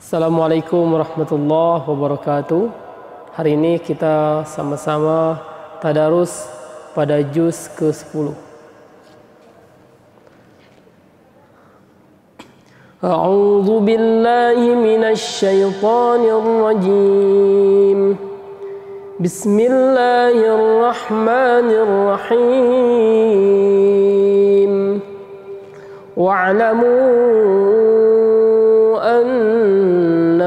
Assalamualaikum warahmatullahi wabarakatuh. Hari ini kita sama-sama tadarus pada juz ke-10. A'udzu billahi minasy syaithanir rajim. Bismillahirrahmanirrahim. Wa'lamu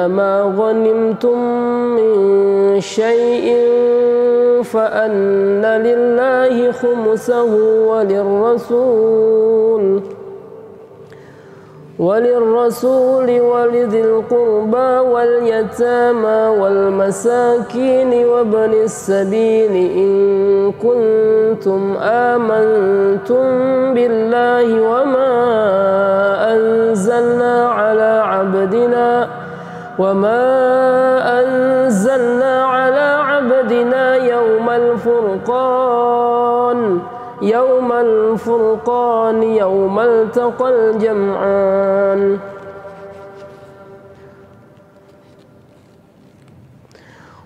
ما غنمتم من شيء فأن لله خمسه وللرسول ولذي القربى واليتامى والمساكين وابن السبيل إن كنتم آمنتم بالله وما أنزلنا على عبدنا يوم الفرقان يوم التقى الجمعان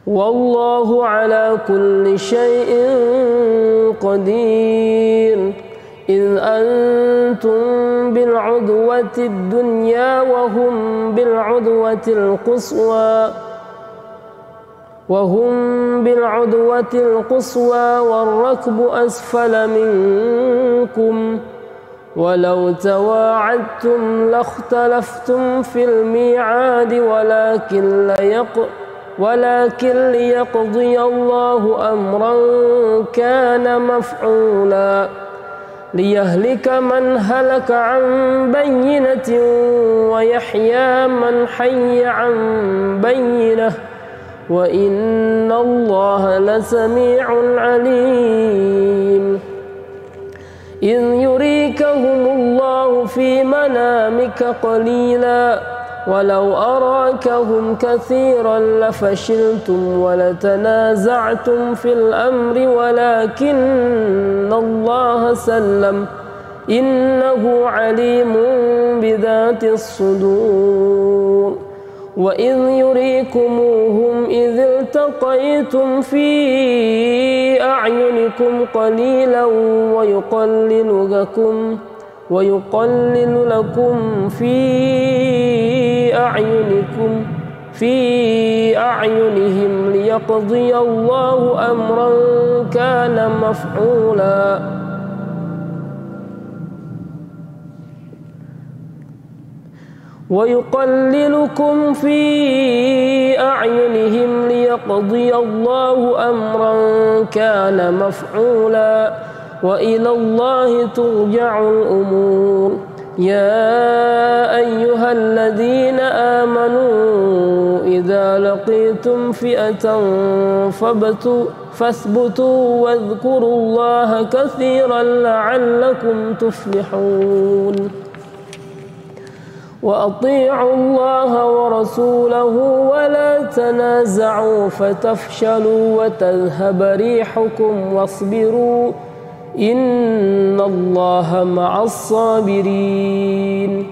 والله على كل شيء قدير إذ أنتم بالعدوة الدنيا وهم بالعدوة القصوى والركب أسفل منكم ولو تواعدتم لاختلفتم في الميعاد ولكن ليقضي الله أمرا كان مفعولا ليهلك من هلك عن بينة ويحيى من حي عن بينة وإن الله لسميع عليم إذ يريكهم الله في منامك قليلا ولو أراكهم كثيرا لفشلتم ولتنازعتم في الأمر ولكن الله سلم إنه عليم بذات الصدور وإذ يريكموهم إذ التقيتم في أعينكم قليلا ويقلل لكم في أعينهم ليقضي الله أمرا كان مفعولا ويقللكم في أعينهم ليقضي الله أمرا كان مفعولا وإلى الله ترجع الأمور يا أيها الذين آمنوا إذا لقيتم فئة فاثبتوا واذكروا الله كثيرا لعلكم تفلحون وأطيعوا الله ورسوله ولا تنازعوا فتفشلوا وتذهب ريحكم واصبروا إن الله مع الصابرين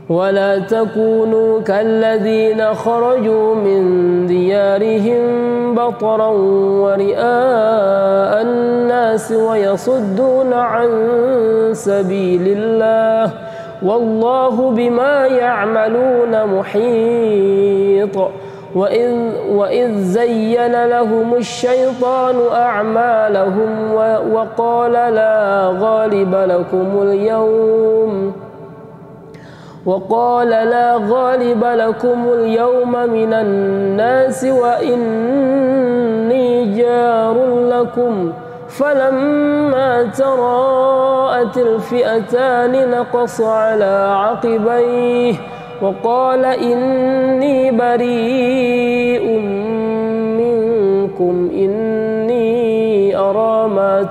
ولا تكونوا كالذين خرجوا من ديارهم بطرا ورئاء الناس ويصدون عن سبيل الله والله بما يعملون محيط وإذ زين لهم الشيطان أعمالهم وقال لا غالب لكم اليوم من الناس وإني جار لكم فلما تراءت الفئتان نقص على عقبيه وقال إني بريء منكم إني أرى ما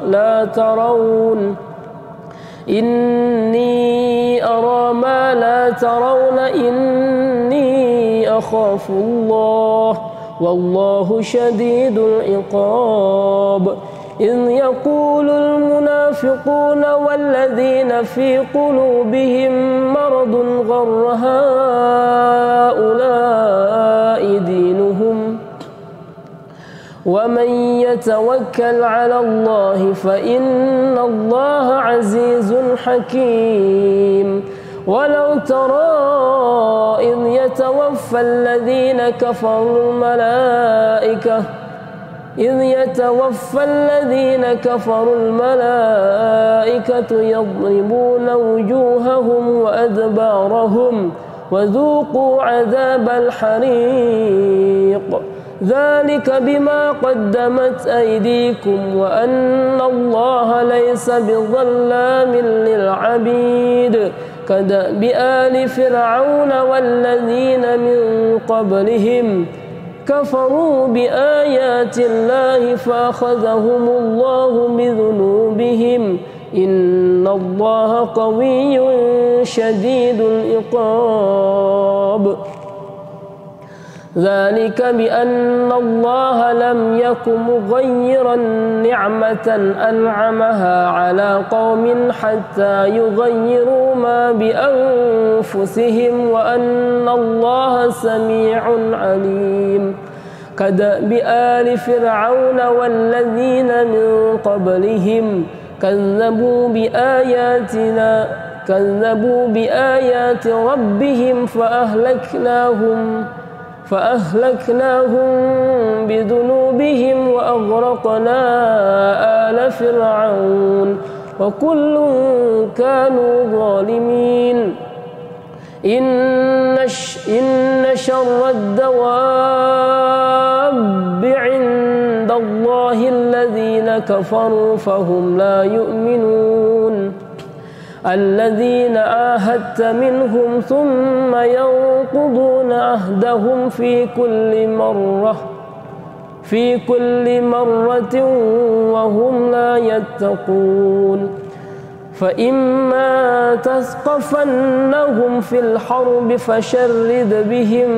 لا ترون إني أخاف الله والله شديد العقاب إذ يقول المنافقون والذين في قلوبهم مرض غر هؤلاء دينهم ومن يتوكل على الله فإن الله عزيز حكيم. ولو ترى إذ يتوفى الذين كفروا الملائكة يضربون وجوههم وأدبارهم وذوقوا عذاب الحريق ذلك بما قدمت أيديكم وأن الله ليس بظلام للعبيد كدأب آل فرعون والذين من قبلهم كفروا بآيات الله فأخذهم الله بذنوبهم إن الله قوي شديد العقاب. ذلك بأن الله لم يكن مغيرا نعمة أنعمها على قوم حتى يغيروا ما بأنفسهم وأن الله سميع عليم. كدأب آل فرعون والذين من قبلهم كذبوا بآيات ربهم فأهلكناهم بذنوبهم وأغرقنا آل فرعون وكل كانوا ظالمين. إن شر الدواب عند الله الذين كفروا فهم لا يؤمنون. الذين عاهدت منهم ثم ينقضون عهدهم في كل مرة وهم لا يتقون. فإما تثقفنهم في الحرب فشرد بهم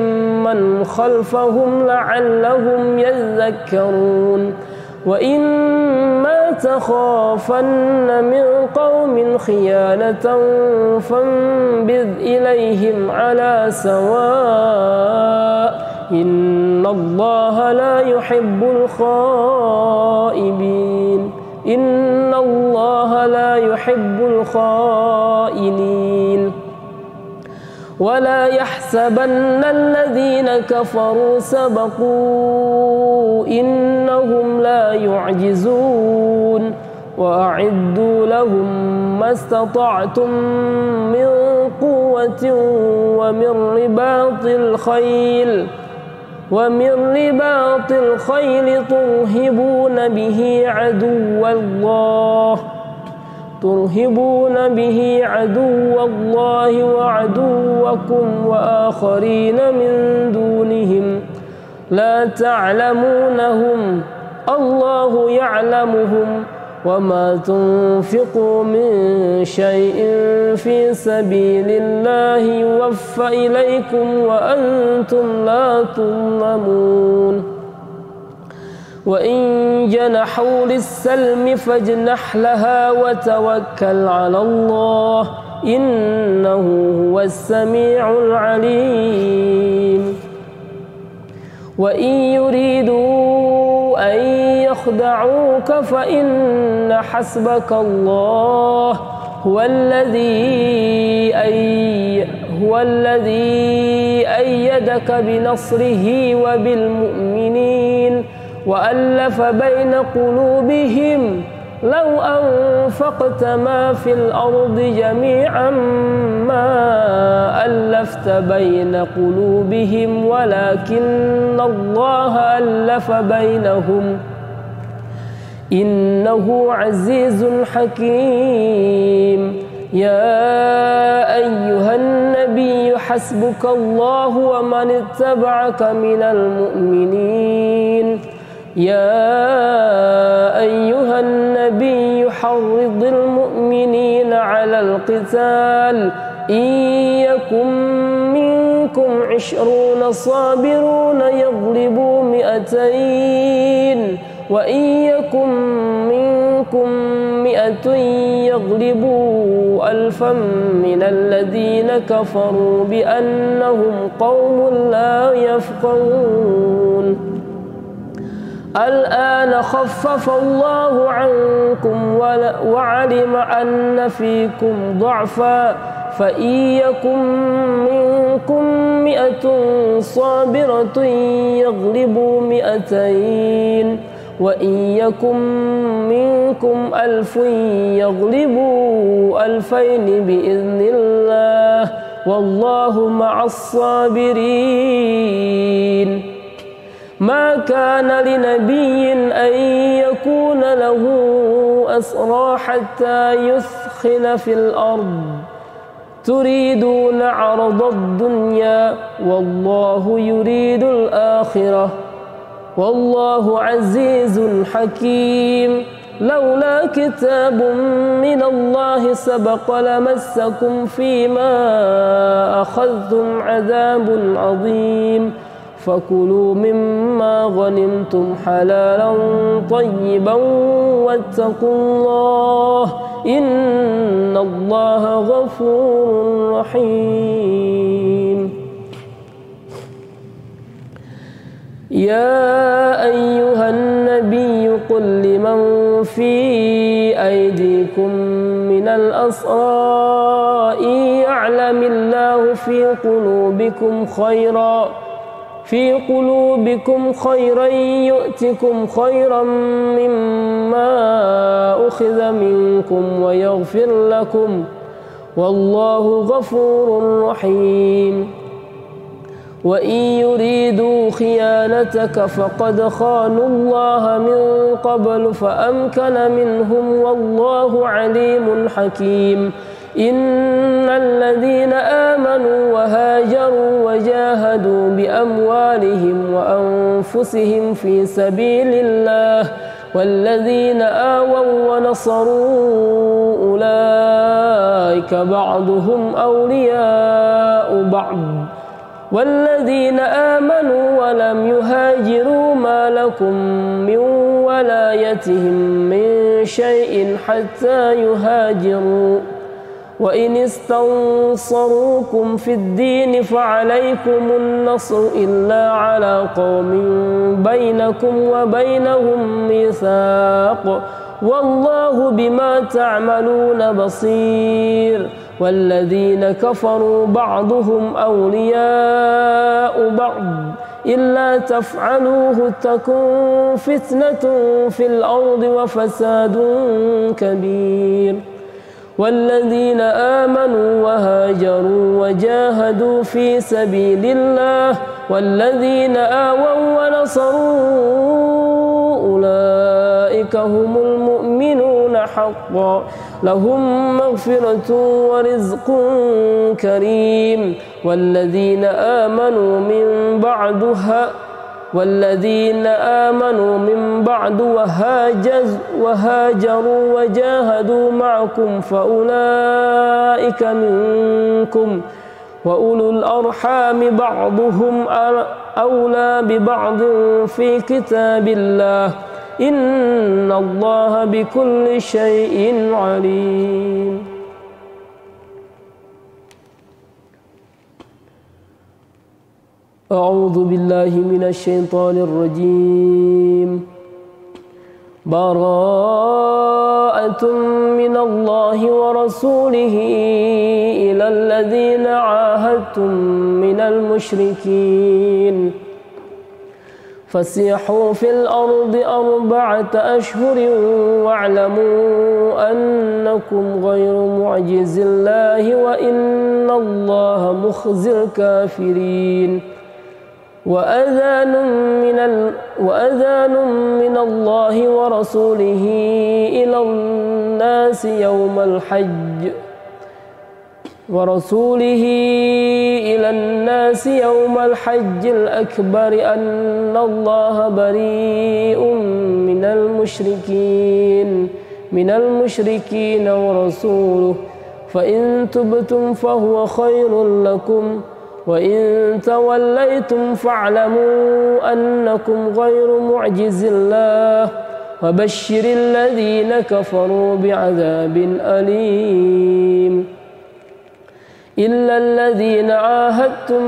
من خلفهم لعلهم يذكرون. وإما تخافن من قوم خيانة فانبذ إليهم على سواء إن الله لا يحب الخائبين. إن الله لا يحب الخائنين. ولا يحسبن الذين كفروا سبقوا إنهم لا يعجزون. وأعدوا لهم ما استطعتم من قوة ومن رباط الخيل ترهبون به عدو الله وعدوكم وآخرين من دونهم لا تعلمونهم الله يعلمهم. وما تنفقوا من شيء في سبيل الله يوفى إليكم وأنتم لا تظلمون. وإن جنحوا للسلم فاجنح لها وتوكل على الله إنه هو السميع العليم. وإن يريدوا أن يخدعوك فإن حسبك الله هو الذي أيدك بنصره وبالمؤمنين وألف بين قلوبهم لو أنفقت ما في الأرض جميعا ما ألفت بين قلوبهم ولكن الله ألف بينهم إنه عزيز حكيم. يا أيها النبي حسبك الله ومن اتبعك من المؤمنين. يا أيها النبي حرض المؤمنين على القتال إن يكن منكم 20 صابرون يغلبوا 200 وإن يكن منكم 100 يغلبوا 1000 من الذين كفروا بأنهم قوم لا يفقهون الآن خفف الله عنكم وعلم أن فيكم ضعفا فإن يكن منكم 100 صابرة يغلبوا 200 وإن يكن منكم 1000 يغلبوا 2000 بإذن الله والله مع الصابرين ما كان لنبي أن يكون له أسرى حتى يثخن في الأرض تريدون عرض الدنيا والله يريد الآخرة والله عزيز حكيم لولا كتاب من الله سبق لمسكم فيما أخذتم عذاب عظيم فكلوا مما غنمتم حلالا طيبا واتقوا الله إن الله غفور رحيم يا أيها النبي قل لمن في أيديكم من الأسرى إن يعلم الله في قلوبكم خيرا يؤتكم خيرا مما أخذ منكم ويغفر لكم والله غفور رحيم وإن يريدوا خيانتك فقد خانوا الله من قبل فأمكن منهم والله عليم حكيم إن الذين آمنوا وهاجروا وجاهدوا بأموالهم وأنفسهم في سبيل الله والذين آووا ونصروا أولئك بعضهم أولياء بعض والذين آمنوا ولم يهاجروا ما لكم من ولايتهم من شيء حتى يهاجروا وإن استنصروكم في الدين فعليكم النصر إلا على قوم بينكم وبينهم ميثاق والله بما تعملون بصير والذين كفروا بعضهم أولياء بعض إلا تفعلوه تكن فتنة في الأرض وفساد كبير والذين آمنوا وهاجروا وجاهدوا في سبيل الله والذين آووا ونصروا أولئك هم المؤمنون حقا لهم مغفرة ورزق كريم والذين آمنوا من بعد وهاجروا وجاهدوا معكم فأولئك منكم وأولو الأرحام بعضهم أولى ببعض في كتاب الله إن الله بكل شيء عليم أعوذ بالله من الشيطان الرجيم براءة من الله ورسوله إلى الذين عاهدتم من المشركين فسيحوا في الأرض 4 أشهر واعلموا أنكم غير معجز الله وإن الله مخزي الكافرين وأذان من الله ورسوله إلى الناس يوم الحج الأكبر أن الله بريء من المشركين ورسوله فإن تبتم فهو خير لكم وإن توليتم فاعلموا أنكم غير معجز الله وبشر الذين كفروا بعذاب أليم إلا الذين عاهدتم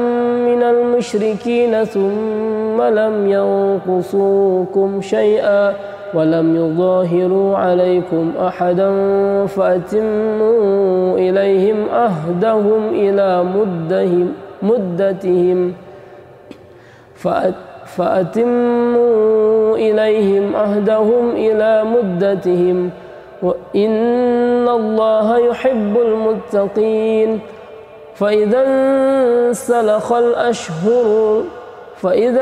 من المشركين ثم لم ينقصوكم شيئا ولم يظاهروا عليكم أحدا فأتموا إليهم عهدهم إلى مدتهم فأتموا إليهم عهدهم إلى مدتهم وإن الله يحب المتقين فإذا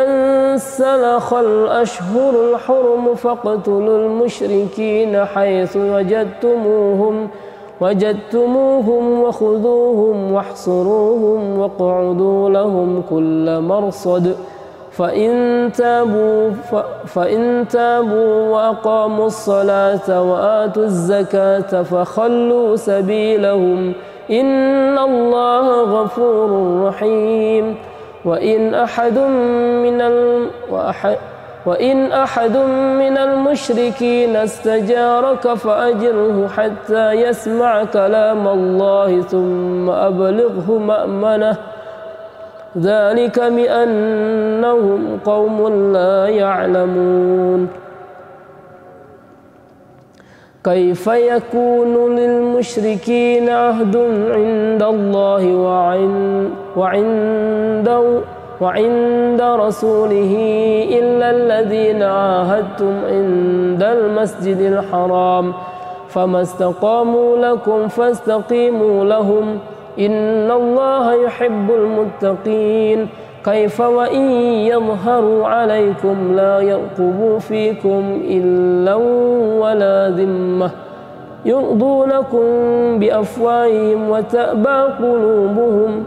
انسلخ الأشهر الحرم فاقتلوا المشركين حيث وجدتموهم وخذوهم واحصروهم واقعدوا لهم كل مرصد فإن تابوا وأقاموا الصلاة وآتوا الزكاة فخلوا سبيلهم إن الله غفور رحيم وإن أحد من المشركين استجارك فأجره حتى يسمع كلام الله ثم أبلغه مأمنه ذلك بأنهم قوم لا يعلمون كيف يكون للمشركين عهد عند الله وعند رسوله إلا الذين عاهدتم عند المسجد الحرام فما استقاموا لكم فاستقيموا لهم إن الله يحب المتقين كيف وإن يظهروا عليكم لا يرقبوا فيكم إلا ولا ذمة يرضونكم بأفواههم وتأبى قلوبهم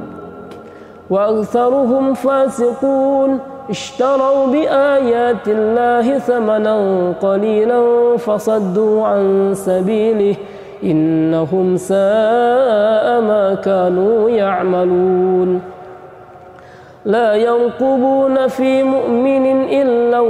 وأكثرهم فاسقون اشتروا بآيات الله ثمنا قليلا فصدوا عن سبيله إنهم ساء ما كانوا يعملون لا يرقبون في مؤمن إلا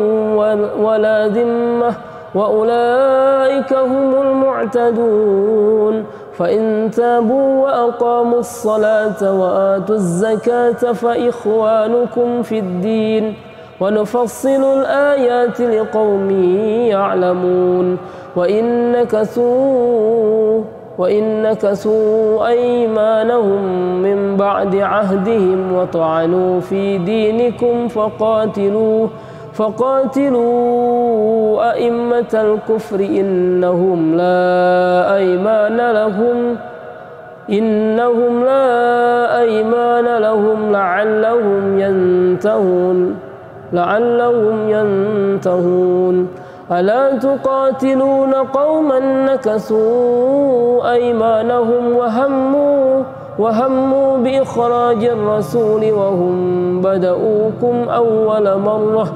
ولا ذمة وأولئك هم المعتدون فإن تابوا وأقاموا الصلاة وآتوا الزكاة فإخوانكم في الدين ونفصل الآيات لقوم يعلمون وإن نكثوا أيمانهم من بعد عهدهم وطعنوا في دينكم فقاتلوا أئمة الكفر إنهم لا أيمان لهم لعلهم ينتهون ألا تقاتلون قوما نكثوا أيمانهم وهموا بإخراج الرسول وهم بدؤوكم أول مرة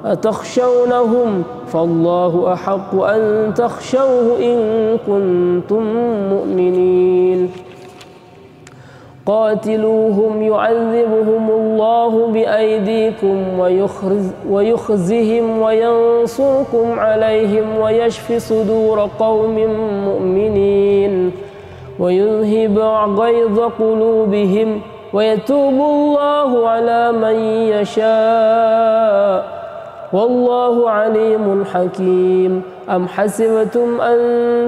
أتخشونهم فالله أحق أن تخشوه إن كنتم مؤمنين قاتلوهم يعذبهم الله بأيديكم ويخزهم وينصركم عليهم ويشفي صدور قوم مؤمنين ويذهب غيظ قلوبهم ويتوب الله على من يشاء والله عليم حكيم أم حسبتم أن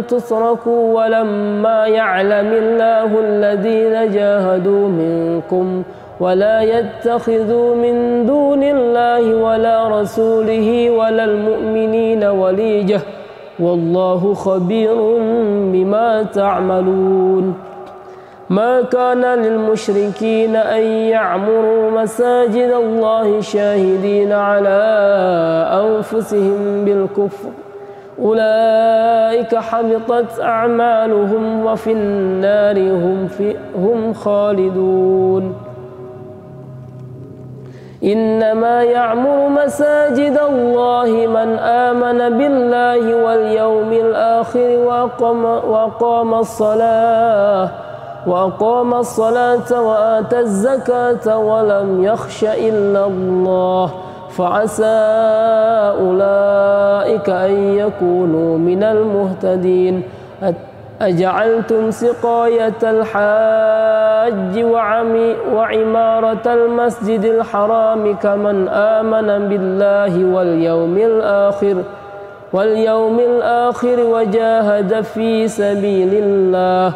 تتركوا ولما يعلم الله الذين جاهدوا منكم ولا يتخذوا من دون الله ولا رسوله ولا المؤمنين وليجة والله خبير بما تعملون ما كان للمشركين أن يعمروا مساجد الله شاهدين على أنفسهم بالكفر أولئك حبطت أعمالهم وفي النار هم خالدون إنما يعمر مساجد الله من آمن بالله واليوم الآخر وأقام وأقام الصلاة وآتى الزكاة ولم يخش إلا الله فعسى أولئك أن يكونوا من المهتدين. أجعلتم سقاية الحاج وعمارة المسجد الحرام كمن آمن بالله واليوم الآخر وجاهد في سبيل الله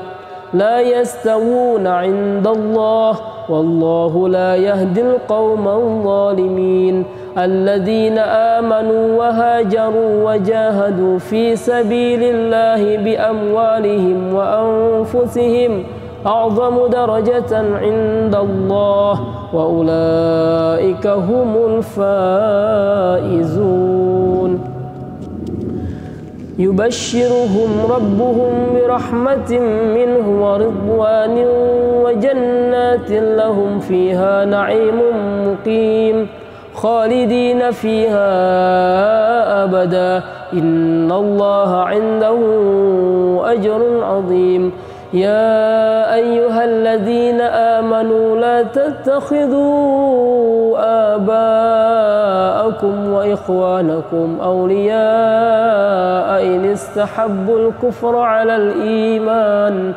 لا يستوون عند الله والله لا يهدي القوم الظالمين. الذين آمنوا وهاجروا وجاهدوا في سبيل الله بأموالهم وأنفسهم أعظم درجة عند الله وأولئك هم الفائزون. يبشرهم ربهم برحمة منه ورضوان وجنات لهم فيها نعيم مقيم خالدين فيها أبدا إن الله عنده أجر عظيم. يا أيها الذين آمنوا لا تتخذوا آباءكم وإخوانكم أولياء إن استحبوا الكفر على الإيمان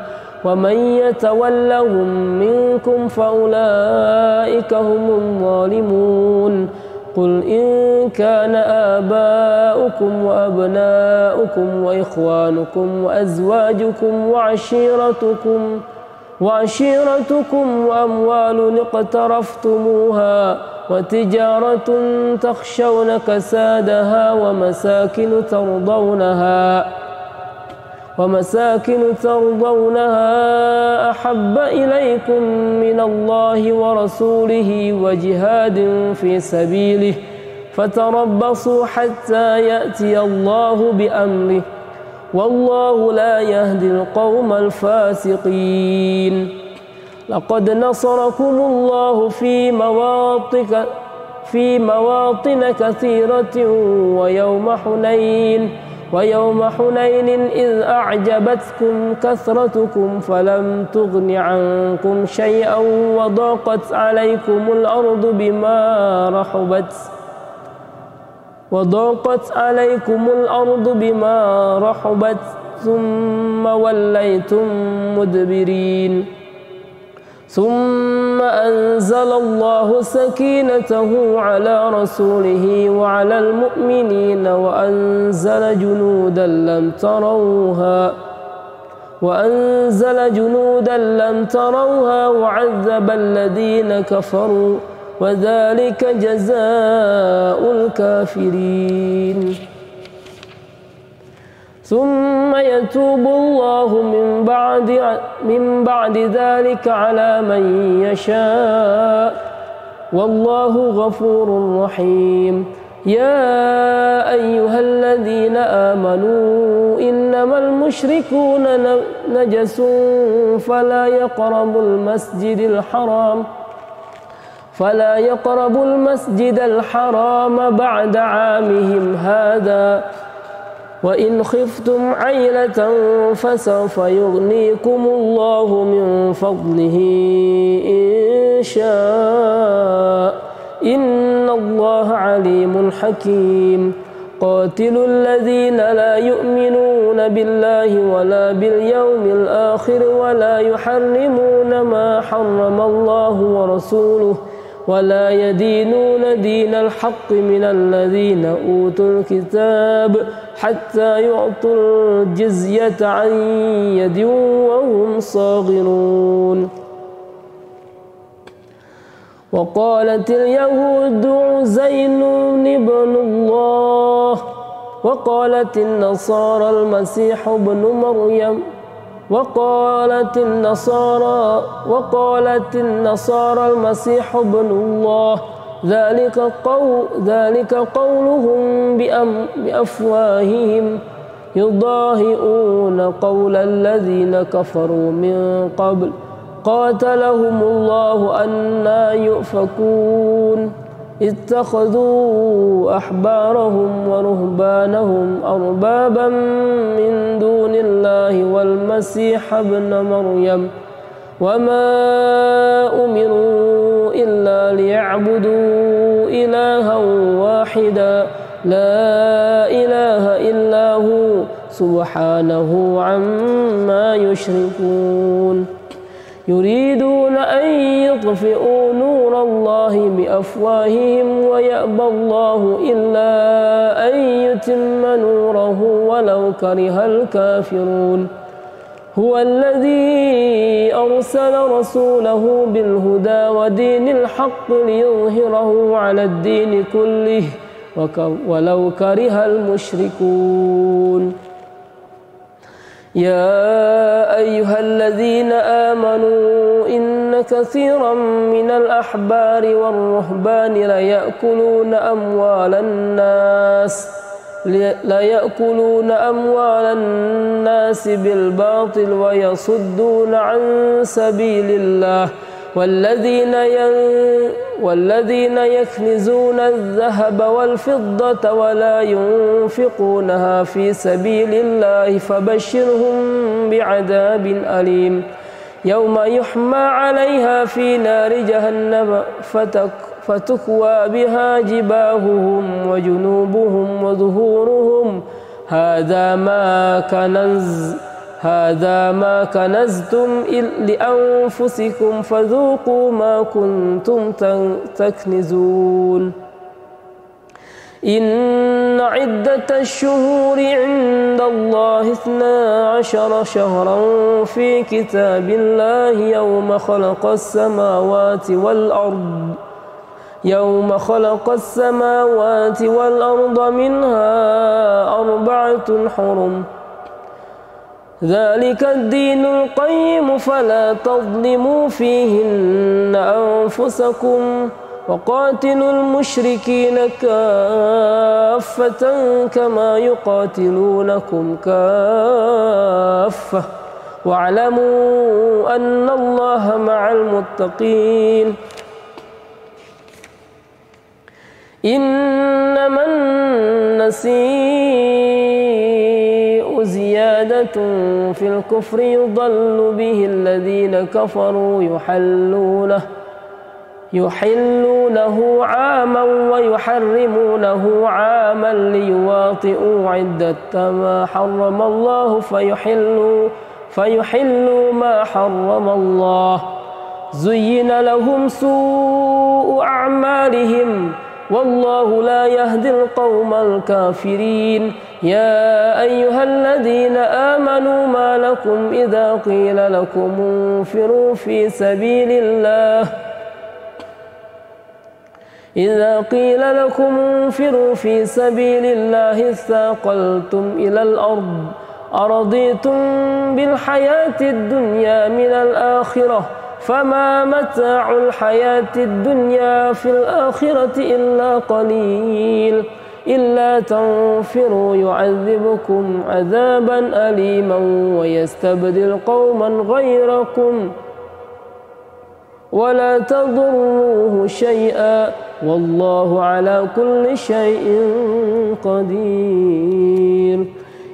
ومن يتولهم منكم فأولئك هم الظالمون. قل إن كان آباؤكم وأبناؤكم وإخوانكم وأزواجكم وعشيرتكم وأموال اقترفتموها وتجارة تخشون كسادها ومساكن ترضونها أحب إليكم من الله ورسوله وجهاد في سبيله فتربصوا حتى يأتي الله بأمره والله لا يهدي القوم الفاسقين. لقد نصركم الله في مواطن كثيرة ويوم حنين إذ أعجبتكم كثرتكم فلم تغن عنكم شيئا وضاقت عليكم الأرض بما رحبت ثم وليتم مدبرين. ثم أنزل الله سكينته على رسوله وعلى المؤمنين وأنزل جنودا لم تروها وعذب الذين كفروا وذلك جزاء الكافرين. ثم يتوب الله من بعد ذلك على من يشاء والله غفور رحيم. يا أيها الذين آمنوا إنما المشركون نجس فلا يقربوا المسجد الحرام بعد عامهم هذا وإن خفتم عيلة فسوف يغنيكم الله من فضله إن شاء إن الله عليم حكيم. قاتلوا الذين لا يؤمنون بالله ولا باليوم الآخر ولا يحرمون ما حرم الله ورسوله ولا يدينون دين الحق من الذين أوتوا الكتاب حتى يعطوا الجزية عن يد وهم صاغرون. وقالت اليهود عزير ابن الله وقالت النصارى المسيح ابن مريم وقالت النصارى المسيح ابن الله ذلك قولهم بأفواههم يضاهئون قول الذين كفروا من قبل قاتلهم الله أنى يؤفكون. اتخذوا أحبارهم ورهبانهم أربابا من دون الله والمسيح ابن مريم وما أمروا إلا ليعبدوا إلها واحدا لا إله إلا هو سبحانه عما يشركون يريدون أن يطفئوا نور الله بأفواههم ويأبى الله إلا أن يتم نوره ولو كره الكافرون هو الذي أرسل رسوله بالهدى ودين الحق ليظهره على الدين كله ولو كره المشركون يا أيها الذين آمنوا إن كثيرا من الأحبار والرهبان ليأكلون أموال الناس بالباطل ويصدون عن سبيل الله والذين يكنزون الذهب والفضة ولا ينفقونها في سبيل الله فبشرهم بعذاب أليم يوم يحمى عليها في نار جهنم فتكوى بها جباههم وجنوبهم وظهورهم هذا ما كنزتم لأنفسكم فذوقوا ما كنتم تكنزون إن عدة الشهور عند الله 12 شهرا في كتاب الله يوم خلق السماوات والأرض منها 4 حرم ذلك الدين القيم فلا تظلموا فيهن أنفسكم وقاتلوا المشركين كافة كما يقاتلونكم كافة واعلموا أن الله مع المتقين إنما النسيء زيادة في الكفر يضل به الذين كفروا يحلونه عاما ويحرمونه عاما ليواطئوا عدة ما حرم الله فيحلوا ما حرم الله زين لهم سوء أعمالهم والله لا يهدي القوم الكافرين يا أيها الذين آمنوا ما لكم إذا قيل لكم انفروا في سبيل الله اثاقلتم إلى الأرض أرضيتم بالحياة الدنيا من الآخرة فما متاع الحياة الدنيا في الآخرة إلا قليل إلا تنفروا يعذبكم عذابا أليما ويستبدل قوما غيركم ولا تضروه شيئا والله على كل شيء قدير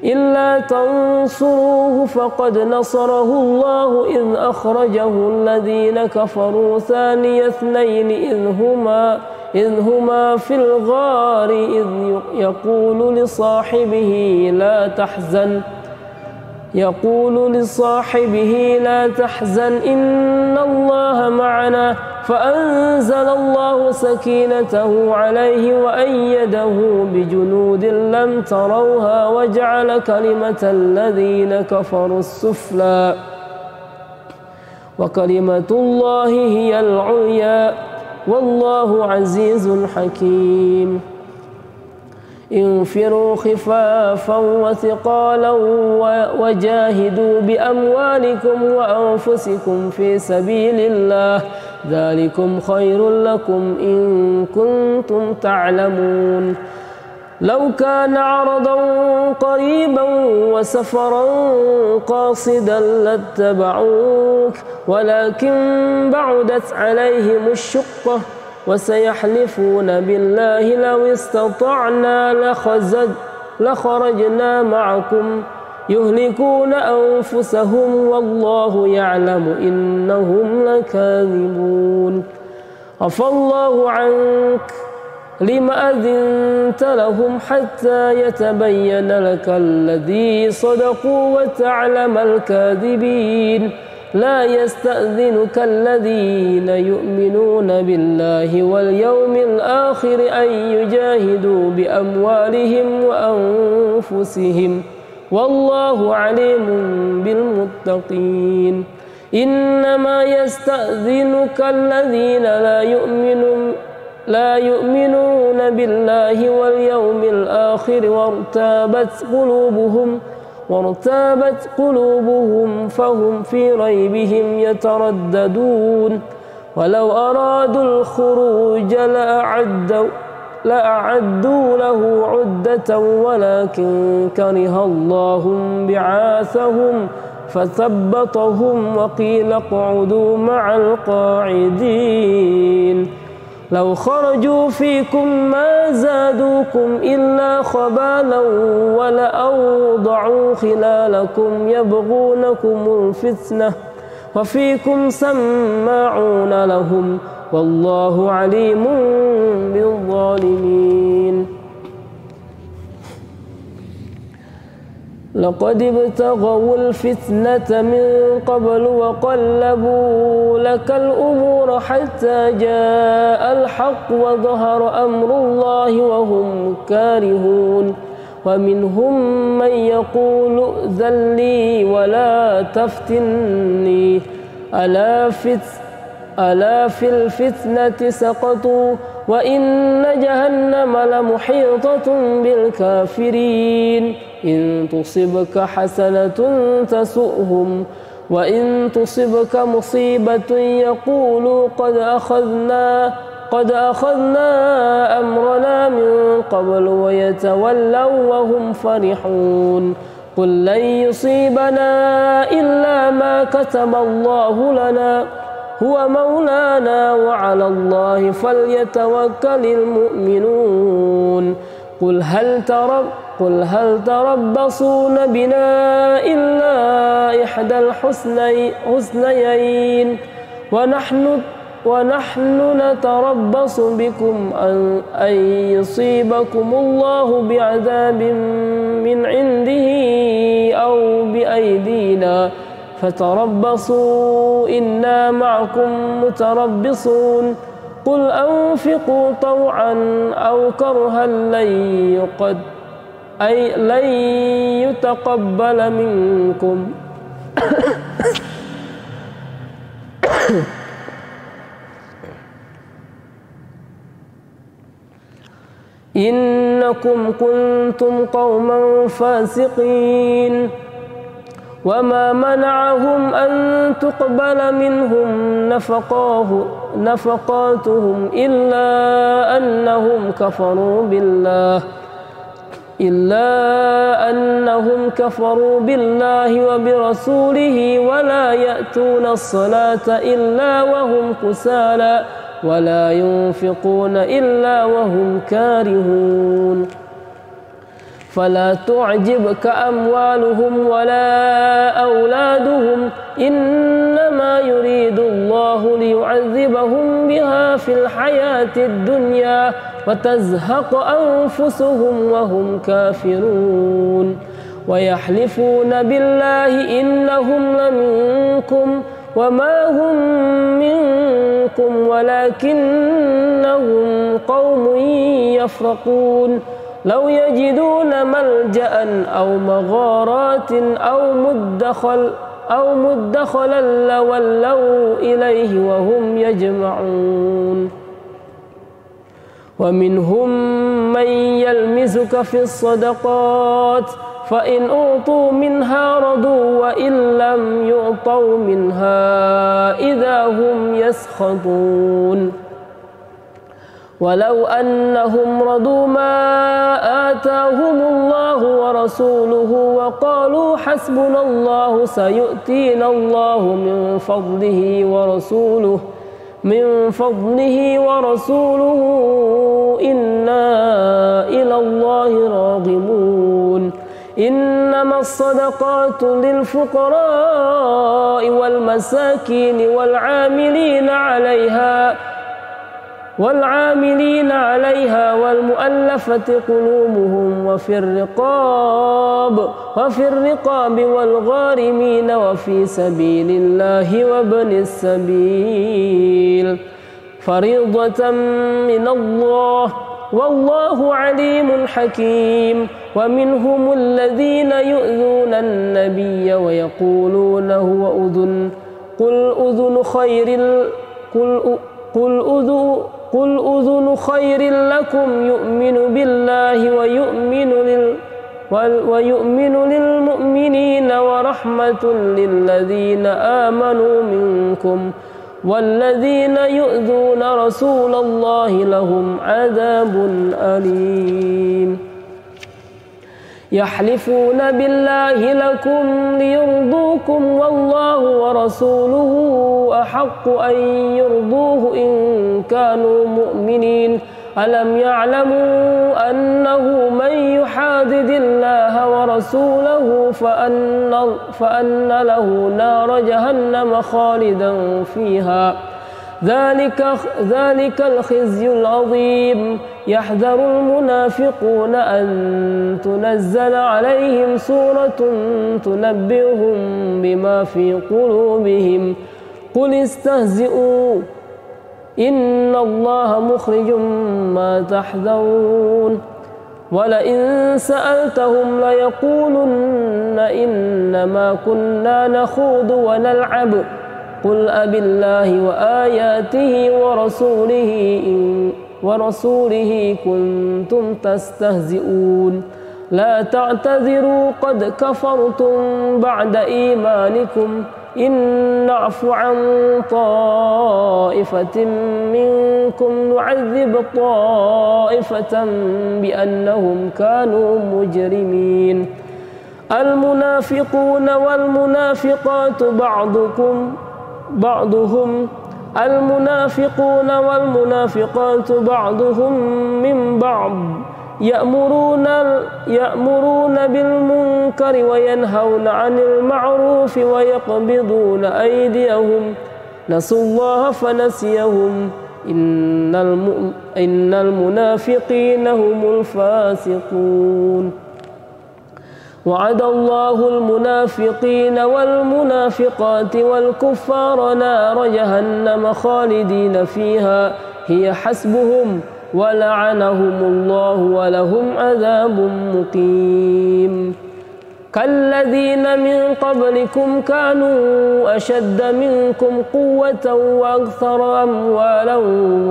إلا تنصروه فقد نصره الله إذ أخرجه الذين كفروا ثاني اثنين إذ هما في الغار إذ يقول لصاحبه لا تحزن إن الله معنا فأنزل الله سكينته عليه وأيده بجنود لم تروها وجعل كلمة الذين كفروا السفلى وكلمة الله هي العليا والله عزيز حكيم انفروا خفافا وثقالا وجاهدوا بأموالكم وأنفسكم في سبيل الله ذلكم خير لكم إن كنتم تعلمون لو كان عرضا قريبا وسفرا قاصدا لاتبعوك ولكن بعدت عليهم الشقة وسيحلفون بالله لو استطعنا لخرجنا معكم يهلكون أنفسهم والله يعلم إنهم لكاذبون. عفى الله عنك لم أذنت لهم حتى يتبين لك الذي صدقوا وتعلم الكاذبين. لا يستأذنك الذين يؤمنون بالله واليوم الآخر أن يجاهدوا بأموالهم وأنفسهم والله عليم بالمتقين. إنما يستأذنك الذين لا يؤمنون بالله واليوم الآخر وارتابت قلوبهم فهم في ريبهم يترددون. ولو أرادوا الخروج لأعدوا له عدة ولكن كره الله بعاثهم فثبطهم وقيل اقعدوا مع القاعدين. لو خرجوا فيكم ما زادوكم إلا خبالا ولأوضعوا خلالكم يبغونكم الفتنة وفيكم سماعون لهم والله عليم بالظالمين. لقد ابتغوا الفتنة من قبل وقلبوا لك الأمور حتى جاء الحق وظهر أمر الله وهم كارهون. ومنهم من يقول ائذن لي ولا تفتني ألا في الفتنة سقطوا وإن جهنم لمحيطة بالكافرين. إن تصبك حسنة تسؤهم وإن تصبك مصيبة يقولوا قد أخذنا أمرنا من قبل ويتولوا وهم فرحون. قل لن يصيبنا إلا ما كتب الله لنا هو مولانا وعلى الله فليتوكل المؤمنون. قل هل تربصون بنا إلا إحدى الحسنيين ونحن نتربص بكم أن يصيبكم الله بعذاب من عنده أو بأيدينا فتربصوا إنا معكم متربصون. قل أنفقوا طوعا أو كرها لن يتقبل منكم إنكم كنتم قوما فاسقين. وما منعهم أن تقبل منهم نفقاتهم إلا أنهم كفروا بالله وبرسوله ولا يأتون الصلاة إلا وهم كسالى ولا ينفقون إلا وهم كارهون. فلا تعجبك أموالهم ولا أولادهم إنما يريد الله ليعذبهم بها في الحياة الدنيا وتزهق أنفسهم وهم كافرون. ويحلفون بالله إنهم لمنكم وما هم منكم ولكنهم قوم يفرقون. لو يجدون ملجأ أو مغارات أو مدخلا لولوا إليه وهم يجمعون. ومنهم من يلمزك في الصدقات فإن أعطوا منها رضوا وإن لم يعطوا منها إذا هم يسخطون. ولو أنهم رضوا ما آتاهم الله ورسوله وقالوا حسبنا الله سيؤتينا الله من فضله ورسوله إنا إلى الله راغبون. إنما الصدقات للفقراء والمساكين والعاملين عليها والمؤلفة قلوبهم وفي الرقاب والغارمين وفي سبيل الله وابن السبيل فريضة من الله والله عليم حكيم. ومنهم الذين يؤذون النبي ويقولون هو أذن قل أذن خير لكم يؤمن بالله ويؤمن للمؤمنين ورحمة للذين آمنوا منكم والذين يؤذون رسول الله لهم عذاب أليم. يحلفون بالله لكم ليرضوكم والله ورسوله أحق أن يرضوه إن كانوا مؤمنين. ألم يعلموا أنه من يحادد الله ورسوله فأن له نار جهنم خالدا فيها ذلك الخزي العظيم. يحذر المنافقون أن تنزل عليهم سورة تنبئهم بما في قلوبهم قل استهزئوا إن الله مخرج ما تحذرون. ولئن سألتهم ليقولن إنما كنا نخوض ونلعب قل أبالله وآياته ورسوله كنتم تستهزئون. لا تعتذروا قد كفرتم بعد إيمانكم إن نعف عن طائفة منكم نعذب طائفة بأنهم كانوا مجرمين. المنافقون والمنافقات بعضهم من بعض يأمرون بالمنكر وينهون عن المعروف ويقبضون أيديهم نسوا الله فنسيهم إن المنافقين هم الفاسقون. وعد الله المنافقين والمنافقات والكفار نار جهنم خالدين فيها هي حسبهم ولعنهم الله ولهم عذاب مقيم. كالذين من قبلكم كانوا أشد منكم قوة وأكثر أموالا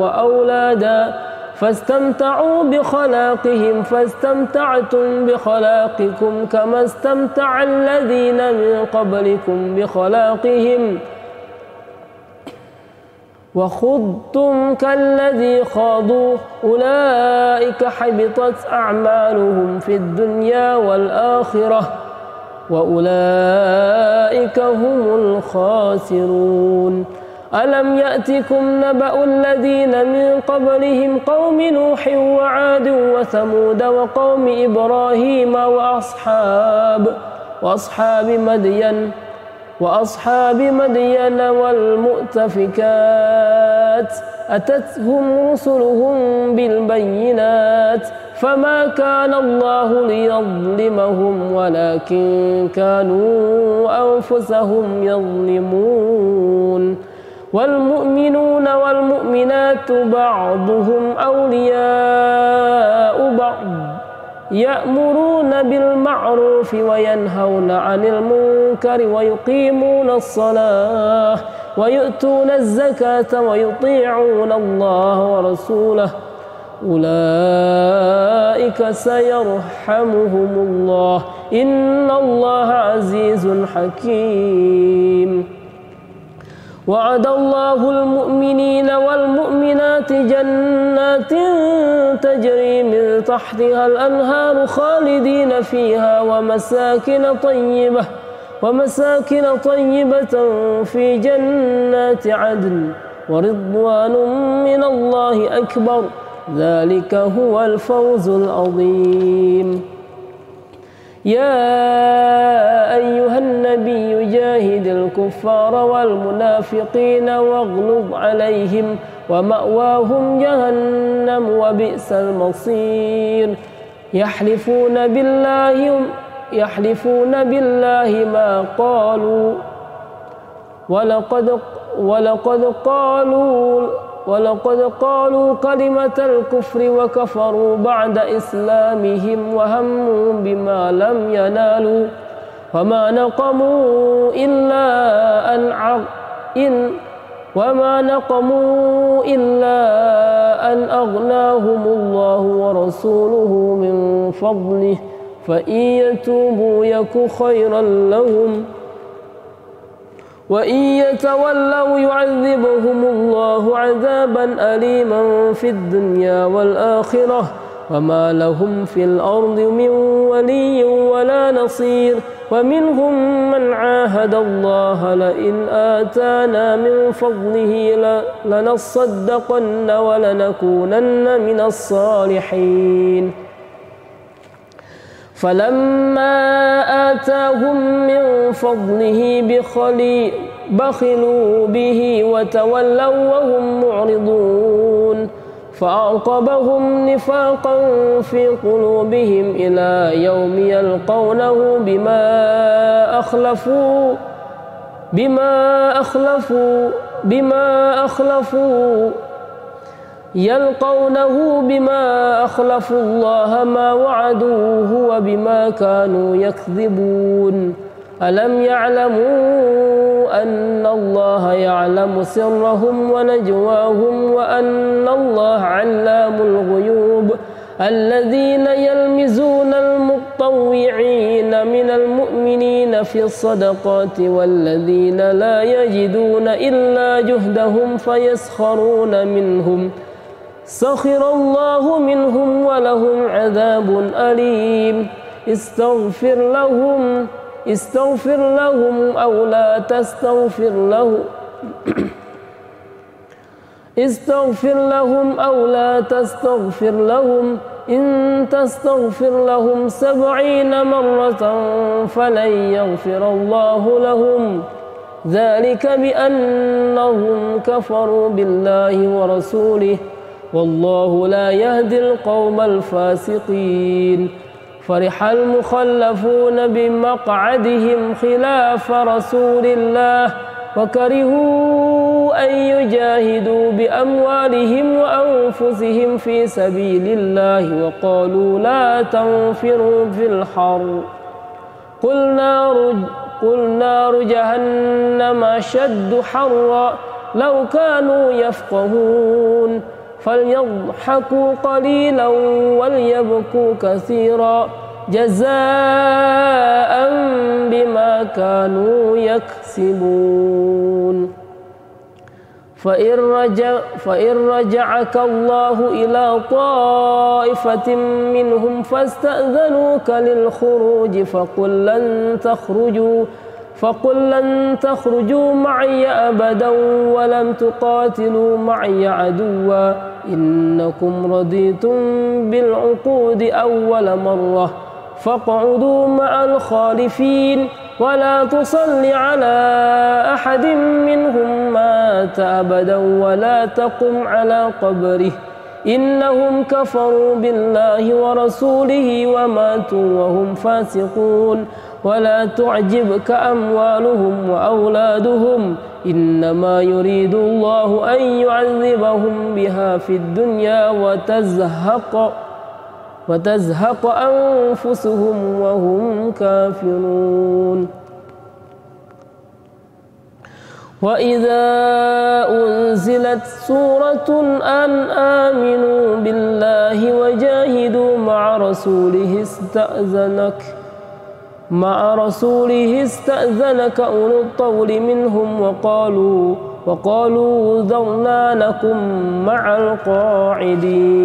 وأولادا فاستمتعوا بخلاقهم فاستمتعتم بخلاقكم كما استمتع الذين من قبلكم بخلاقهم وخضتم كالذي خاضوا أولئك حبطت أعمالهم في الدنيا والآخرة وأولئك هم الخاسرون. ألم يأتكم نبأ الذين من قبلهم قوم نوح وعاد وثمود وقوم إبراهيم وأصحاب مدين والمؤتفكات أتتهم رسلهم بالبينات فما كان الله ليظلمهم ولكن كانوا أنفسهم يظلمون. والمؤمنون والمؤمنات بعضهم أولياء بعض يأمرون بالمعروف وينهون عن المنكر ويقيمون الصلاة ويؤتون الزكاة ويطيعون الله ورسوله أولئك سيرحمهم الله إن الله عزيز حكيم. وعد الله المؤمنين والمؤمنات جنات تجري من تحتها الأنهار خالدين فيها ومساكن طيبة في جنات عدن ورضوان من الله أكبر ذلك هو الفوز العظيم. يا أيها النبي جاهد الكفار والمنافقين واغلظ عليهم ومأواهم جهنم وبئس المصير يحلفون بالله ما قالوا ولقد قالوا كلمة الكفر وكفروا بعد إسلامهم وهموا بما لم ينالوا وما نقموا إلا أن أغناهم الله ورسوله من فضله فإن يتوبوا يك خيرا لهم وإن يتولوا يعذبهم الله عذابا أليما في الدنيا والآخرة وما لهم في الأرض من ولي ولا نصير ومنهم من عاهد الله لئن آتانا من فضله لنصدقن ولنكونن من الصالحين فلما آتاهم من فضله بخلوا به وتولوا وهم معرضون فأعقبهم نفاقا في قلوبهم إلى يوم يلقونه بما أخلفوا الله ما وعدوه وبما كانوا يكذبون ألم يعلموا أن الله يعلم سرهم ونجواهم وأن الله علام الغيوب الذين يلمزون المطوعين من المؤمنين في الصدقات والذين لا يجدون إلا جهدهم فيسخرون منهم سخر الله منهم ولهم عذاب أليم استغفر لهم أو لا تستغفر لهم إن تستغفر لهم 70 مرة فلن يغفر الله لهم ذلك بأنهم كفروا بالله ورسوله والله لا يهدي القوم الفاسقين فرح المخلفون بمقعدهم خلاف رسول الله وكرهوا أن يجاهدوا بأموالهم وأنفسهم في سبيل الله وقالوا لا تنفروا في الحر قل نار جهنم أشد حرا لو كانوا يفقهون فليضحكوا قليلا وليبكوا كثيرا جزاء بما كانوا يكسبون فإن رجعك الله إلى طائفة منهم فاستأذنوك للخروج فقل لن تخرجوا معي أبدا ولم تقاتلوا معي عدوا إنكم رضيتم بالعقود أول مرة فاقعدوا مع الخالفين ولا تصل على أحد منهم مات أبدا ولا تقم على قبره إنهم كفروا بالله ورسوله وماتوا وهم فاسقون ولا تعجبك أموالهم وأولادهم إنما يريد الله أن يعذبهم بها في الدنيا وتزهق أنفسهم وهم كافرون وإذا أنزلت سورة أن آمنوا بالله وجاهدوا مع رسوله استأذنك أولو الطول منهم وقالوا ذرنا نكن مع القاعدين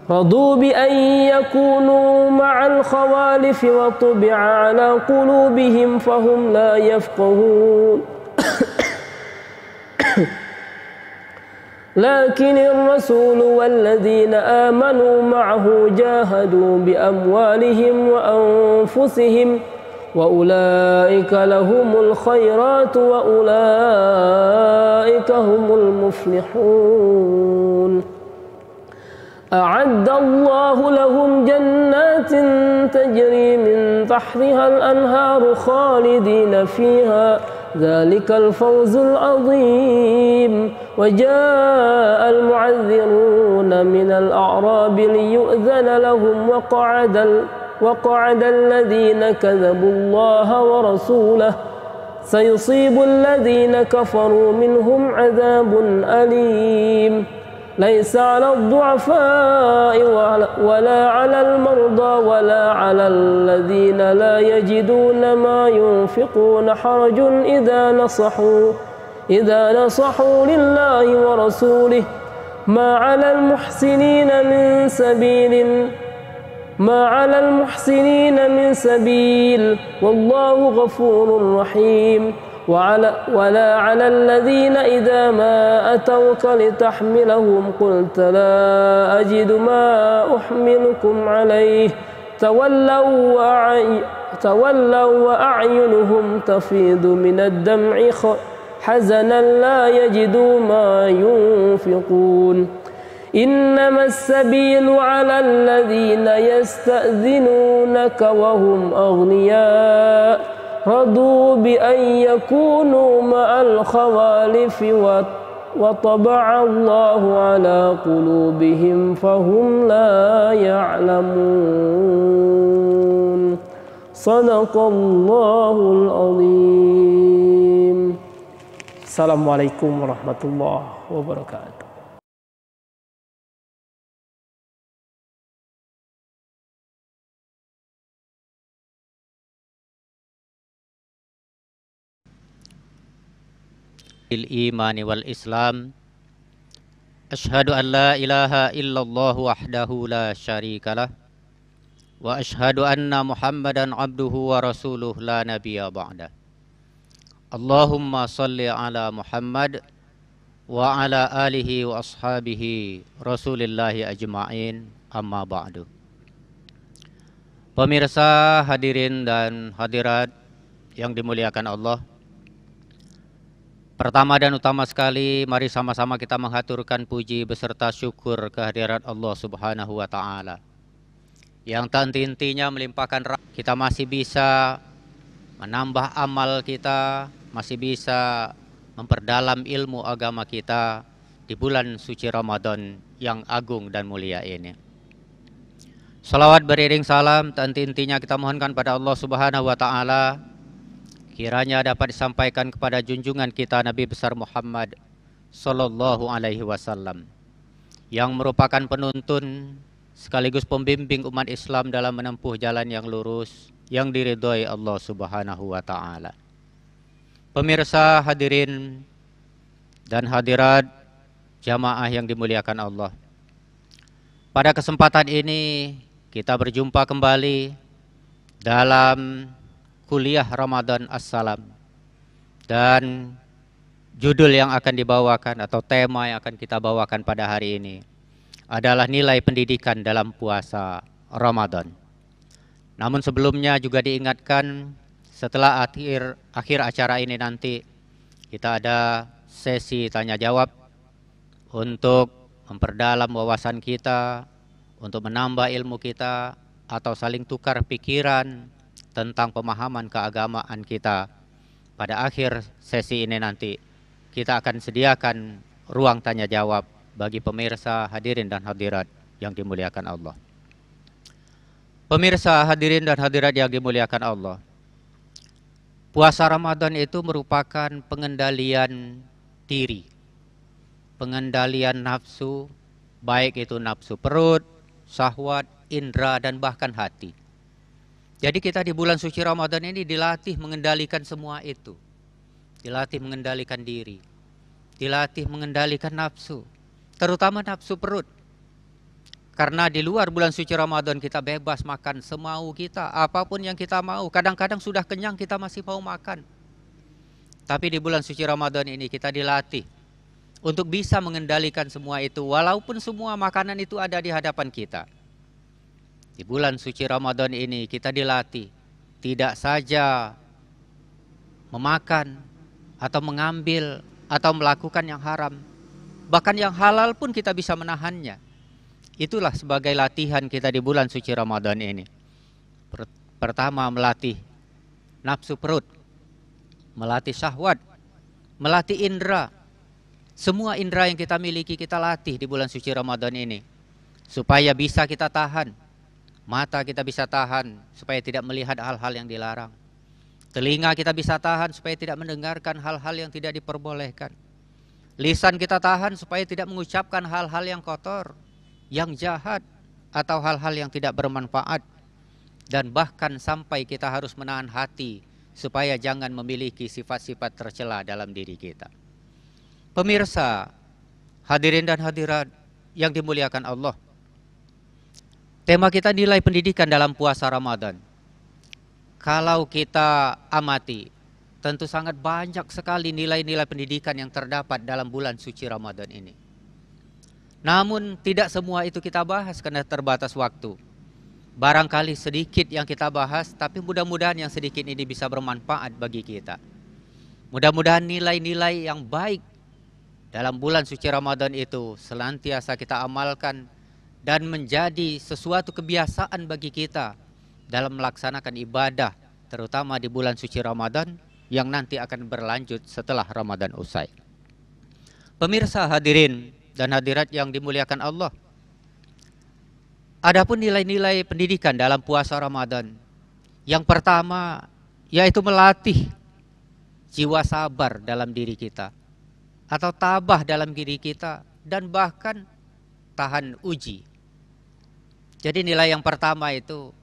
رضوا بأن يكونوا مع الخوالف وطبع على قلوبهم فهم لا يفقهون لكن الرسول والذين آمنوا معه جاهدوا بأموالهم وأنفسهم وأولئك لهم الخيرات وأولئك هم المفلحون أعد الله لهم جنات تجري من تحتها الأنهار خالدين فيها ذلك الفوز العظيم وجاء المعذرون من الأعراب ليؤذن لهم وقعد الذين كذبوا الله ورسوله سيصيب الذين كفروا منهم عذاب أليم ليس على الضعفاء ولا على المرضى ولا على الذين لا يجدون ما ينفقون حرج إذا نصحوا لله ورسوله ما على المحسنين من سبيل والله غفور رحيم ولا على الذين إذا ما أتوك لتحملهم قلت لا أجد ما أحملكم عليه تولوا وأعينهم تفيض من الدمع حزنا لا يجدوا ما ينفقون إنما السبيل على الذين يستأذنونك وهم أغنياء رضوا بأن يكونوا مع الخوالف وطبع الله على قلوبهم فهم لا يعلمون صدق الله العظيم. Assalamualaikum warahmatullahi wabarakatuh. الإيمان والإسلام أشهد أن لا إله إلا الله وحده لا شريك له وأشهد أن محمدا عبده ورسوله لا نبي بعده اللهم صل على محمد وعلى آله وأصحابه رسول الله أجمعين أما بعد. Pemirsa, hadirin dan hadirat yang dimuliakan Allah, pertama dan utama sekali, mari sama-sama kita menghaturkan puji beserta syukur kehadirat Allah Subhanahu wa Ta'ala yang tak henti-hentinya melimpahkan rahmat. Kita masih bisa menambah amal kita, masih bisa memperdalam ilmu agama kita di bulan suci Ramadan yang agung dan mulia ini. Salawat beriring salam tak henti-hentinya kita mohonkan pada Allah Subhanahu wa Ta'ala, kiranya dapat disampaikan kepada junjungan kita Nabi besar Muhammad Sallallahu Alaihi Wasallam yang merupakan penuntun sekaligus pembimbing umat Islam dalam menempuh jalan yang lurus yang diridhoi Allah Subhanahu wa Ta'ala. Pemirsa, hadirin dan hadirat jamaah yang dimuliakan Allah, pada kesempatan ini kita berjumpa kembali dalam kuliah Ramadan Assalam, dan judul yang akan dibawakan atau tema yang akan kita bawakan pada hari ini adalah nilai pendidikan dalam puasa Ramadan. Namun sebelumnya juga diingatkan, setelah akhir acara ini nanti kita ada sesi tanya jawab untuk memperdalam wawasan kita, untuk menambah ilmu kita atau saling tukar pikiran tentang pemahaman keagamaan kita. Pada akhir sesi ini nanti kita akan sediakan ruang tanya jawab bagi pemirsa, hadirin dan hadirat yang dimuliakan Allah. Pemirsa, hadirin dan hadirat yang dimuliakan Allah, puasa Ramadan itu merupakan pengendalian diri, pengendalian nafsu, baik itu nafsu perut, syahwat, indera, dan bahkan hati. Jadi kita di bulan suci Ramadan ini dilatih mengendalikan semua itu. Dilatih mengendalikan diri, dilatih mengendalikan nafsu, terutama nafsu perut. Karena di luar bulan suci Ramadan kita bebas makan semau kita, apapun yang kita mau. Kadang-kadang sudah kenyang kita masih mau makan. Tapi di bulan suci Ramadan ini kita dilatih untuk bisa mengendalikan semua itu, walaupun semua makanan itu ada di hadapan kita. Di bulan suci Ramadan ini kita dilatih tidak saja memakan atau mengambil atau melakukan yang haram, bahkan yang halal pun kita bisa menahannya. Itulah sebagai latihan kita di bulan suci Ramadan ini. Pertama, melatih nafsu perut, melatih syahwat, melatih indera. Semua indera yang kita miliki kita latih di bulan suci Ramadan ini, supaya bisa kita tahan. Mata kita bisa tahan supaya tidak melihat hal-hal yang dilarang. Telinga kita bisa tahan supaya tidak mendengarkan hal-hal yang tidak diperbolehkan. Lisan kita tahan supaya tidak mengucapkan hal-hal yang kotor, yang jahat, atau hal-hal yang tidak bermanfaat. Dan bahkan sampai kita harus menahan hati supaya jangan memiliki sifat-sifat tercela dalam diri kita. Pemirsa, hadirin dan hadirat yang dimuliakan Allah, tema kita nilai pendidikan dalam puasa Ramadan. Kalau kita amati, tentu sangat banyak sekali nilai-nilai pendidikan yang terdapat dalam bulan suci Ramadan ini. Namun tidak semua itu kita bahas karena terbatas waktu. Barangkali sedikit yang kita bahas, tapi mudah-mudahan yang sedikit ini bisa bermanfaat bagi kita. Mudah-mudahan nilai-nilai yang baik dalam bulan suci Ramadan itu senantiasa kita amalkan dan menjadi sesuatu kebiasaan bagi kita dalam melaksanakan ibadah, terutama di bulan suci Ramadan yang nanti akan berlanjut setelah Ramadan usai. Pemirsa, hadirin dan hadirat yang dimuliakan Allah, adapun nilai-nilai pendidikan dalam puasa Ramadan, yang pertama yaitu melatih jiwa sabar dalam diri kita, atau tabah dalam diri kita, dan bahkan tahan uji. Jadi nilai yang pertama itu,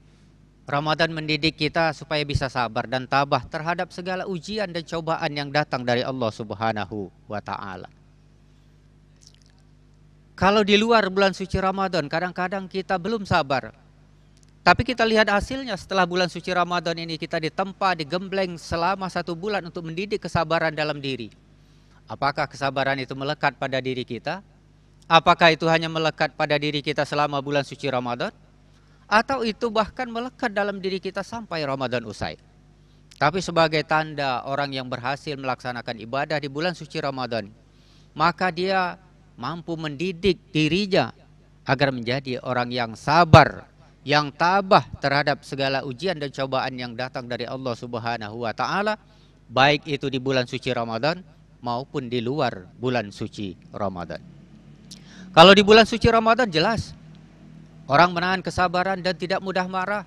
Ramadan mendidik kita supaya bisa sabar dan tabah terhadap segala ujian dan cobaan yang datang dari Allah Subhanahu wa Ta'ala. Kalau di luar bulan suci Ramadan, kadang-kadang kita belum sabar. Tapi kita lihat hasilnya setelah bulan suci Ramadan ini, kita ditempa, digembleng selama 1 bulan untuk mendidik kesabaran dalam diri. Apakah kesabaran itu melekat pada diri kita? Apakah itu hanya melekat pada diri kita selama bulan suci Ramadan? Atau itu bahkan melekat dalam diri kita sampai Ramadan usai? Tapi sebagai tanda orang yang berhasil melaksanakan ibadah di bulan suci Ramadan, maka dia mampu mendidik dirinya agar menjadi orang yang sabar, yang tabah terhadap segala ujian dan cobaan yang datang dari Allah Subhanahu wa Ta'ala, baik itu di bulan suci Ramadan maupun di luar bulan suci Ramadan. Kalau di bulan suci Ramadan jelas orang menahan kesabaran dan tidak mudah marah.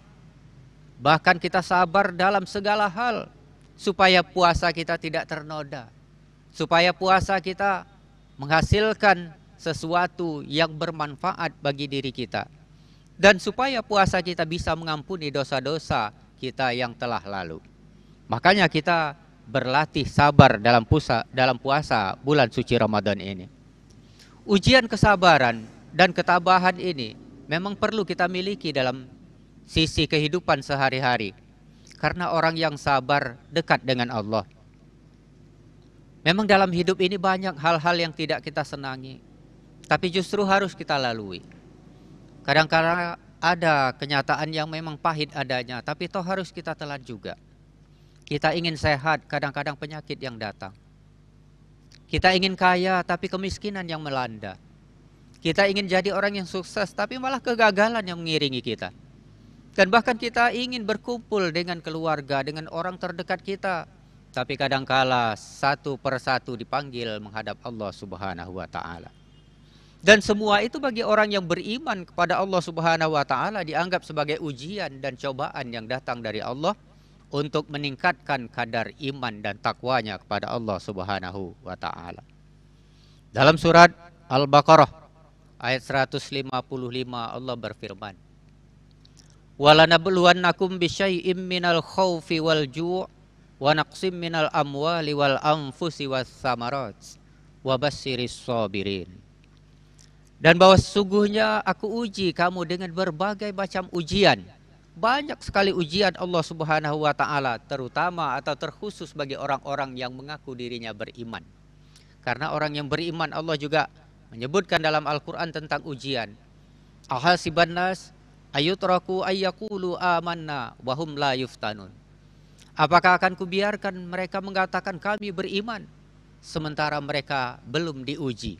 Bahkan kita sabar dalam segala hal supaya puasa kita tidak ternoda, supaya puasa kita menghasilkan sesuatu yang bermanfaat bagi diri kita, dan supaya puasa kita bisa mengampuni dosa-dosa kita yang telah lalu. Makanya kita berlatih sabar dalam puasa bulan suci Ramadan ini. Ujian kesabaran dan ketabahan ini memang perlu kita miliki dalam sisi kehidupan sehari-hari. Karena orang yang sabar dekat dengan Allah. Memang dalam hidup ini banyak hal-hal yang tidak kita senangi, tapi justru harus kita lalui. Kadang-kadang ada kenyataan yang memang pahit adanya, tapi toh harus kita telan juga. Kita ingin sehat, kadang-kadang penyakit yang datang. Kita ingin kaya, tapi kemiskinan yang melanda. Kita ingin jadi orang yang sukses, tapi malah kegagalan yang mengiringi kita. Dan bahkan kita ingin berkumpul dengan keluarga, dengan orang terdekat kita, tapi kadangkala satu persatu dipanggil menghadap Allah Subhanahu wa Ta'ala. Dan semua itu bagi orang yang beriman kepada Allah Subhanahu wa Ta'ala dianggap sebagai ujian dan cobaan yang datang dari Allah untuk meningkatkan kadar iman dan takwanya kepada Allah Subhanahu wa Ta'ala. Dalam surat Al-Baqarah ayat 155 Allah berfirman, "Walanabluwannakum bisyai'im minal khaufi wal ju' wa naqsim minal amwali wal anfusi was samarat wa bassiris sabirin." Dan bahwa sesungguhnya aku uji kamu dengan berbagai macam ujian. Banyak sekali ujian Allah Subhanahu wa Ta'ala, terutama atau terkhusus bagi orang-orang yang mengaku dirinya beriman. Karena orang yang beriman, Allah juga menyebutkan dalam Al-Quran tentang ujian. Ahasiban nas ayutraku ayyaqulu amanna wahum la yuftanun. Apakah akan kubiarkan mereka mengatakan kami beriman sementara mereka belum diuji?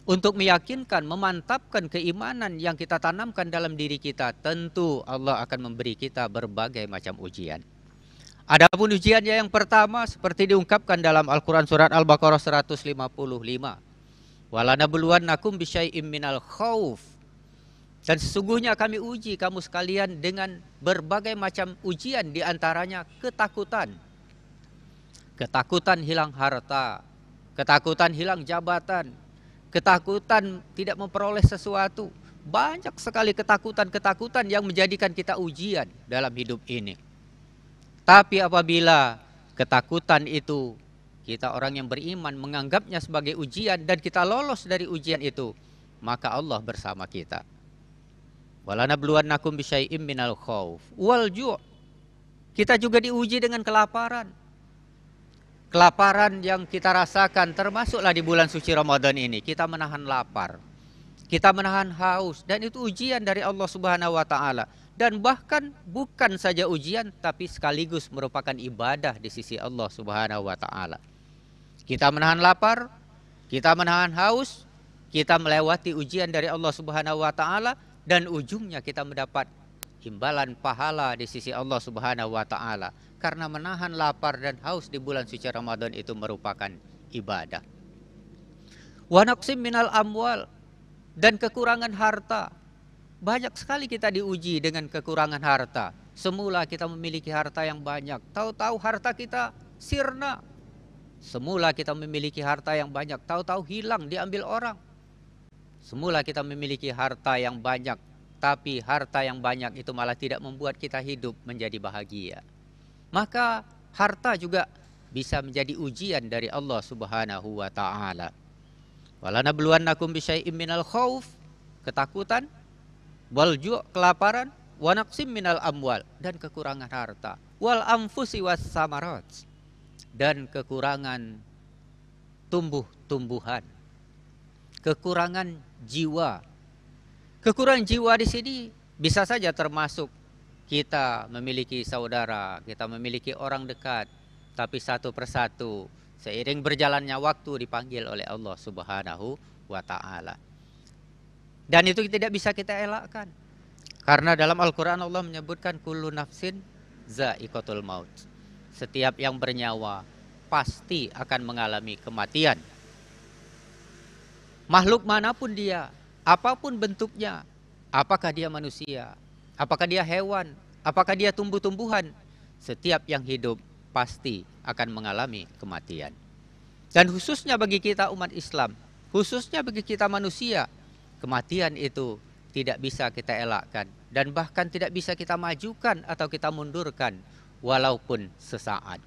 Untuk meyakinkan, memantapkan keimanan yang kita tanamkan dalam diri kita, tentu Allah akan memberi kita berbagai macam ujian. Adapun ujiannya yang pertama seperti diungkapkan dalam Al-Quran surat Al-Baqarah 155. Walanabluwannakum bisyai'im minal khauf. Dan sesungguhnya kami uji kamu sekalian dengan berbagai macam ujian, diantaranya ketakutan. Ketakutan hilang harta, ketakutan hilang jabatan, ketakutan tidak memperoleh sesuatu. Banyak sekali ketakutan-ketakutan yang menjadikan kita ujian dalam hidup ini. Tapi apabila ketakutan itu kita orang yang beriman menganggapnya sebagai ujian dan kita lolos dari ujian itu, maka Allah bersama kita. Walanabluwannakum bisyai'im minal khauf wal ju'. Kita juga diuji dengan kelaparan. Kelaparan yang kita rasakan termasuklah di bulan suci Ramadan ini. Kita menahan lapar, kita menahan haus, dan itu ujian dari Allah Subhanahu wa taala. Dan bahkan bukan saja ujian, tapi sekaligus merupakan ibadah di sisi Allah Subhanahu wa taala. Kita menahan lapar, kita menahan haus, kita melewati ujian dari Allah Subhanahu wa taala, dan ujungnya kita mendapat imbalan pahala di sisi Allah Subhanahu wa taala. Karena menahan lapar dan haus di bulan suci Ramadan itu merupakan ibadah. Wa naqsim minal amwal, dan kekurangan harta. Banyak sekali kita diuji dengan kekurangan harta. Semula kita memiliki harta yang banyak, tahu-tahu harta kita sirna. Semula kita memiliki harta yang banyak, tahu-tahu hilang, diambil orang. Semula kita memiliki harta yang banyak, tapi harta yang banyak itu malah tidak membuat kita hidup menjadi bahagia. Maka harta juga bisa menjadi ujian dari Allah Subhanahu wa taala. Walanabluwannakum bisyai'im minal khauf, ketakutan, wal ju', kelaparan, wa naqsim minal amwal, dan kekurangan harta, wal anfusi was samarat, dan kekurangan tumbuh-tumbuhan, kekurangan jiwa. Kekurangan jiwa di sini bisa saja termasuk kita memiliki saudara, kita memiliki orang dekat, tapi satu persatu seiring berjalannya waktu dipanggil oleh Allah Subhanahu wa taala. Dan itu tidak bisa kita elakkan. Karena dalam Al-Quran Allah menyebutkan kullu nafsin za'iqatul maut. Setiap yang bernyawa pasti akan mengalami kematian. Makhluk manapun dia, apapun bentuknya, apakah dia manusia, apakah dia hewan, apakah dia tumbuh-tumbuhan, setiap yang hidup pasti akan mengalami kematian. Dan khususnya bagi kita umat Islam, khususnya bagi kita manusia, kematian itu tidak bisa kita elakkan dan bahkan tidak bisa kita majukan atau kita mundurkan walaupun sesaat.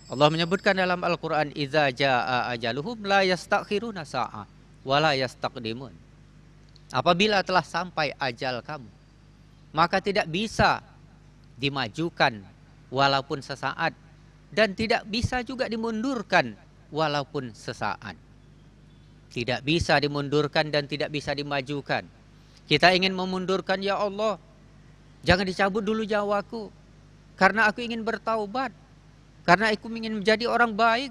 Allah menyebutkan dalam Al-Quran, "Idza jaa ajaluhum la yastakhiruna sa'ah wa la yastaqdimun." Apabila telah sampai ajal kamu, maka tidak bisa dimajukan walaupun sesaat, dan tidak bisa juga dimundurkan walaupun sesaat. Tidak bisa dimundurkan dan tidak bisa dimajukan. Kita ingin memundurkan, ya Allah, jangan dicabut dulu nyawaku, karena aku ingin bertaubat, karena aku ingin menjadi orang baik.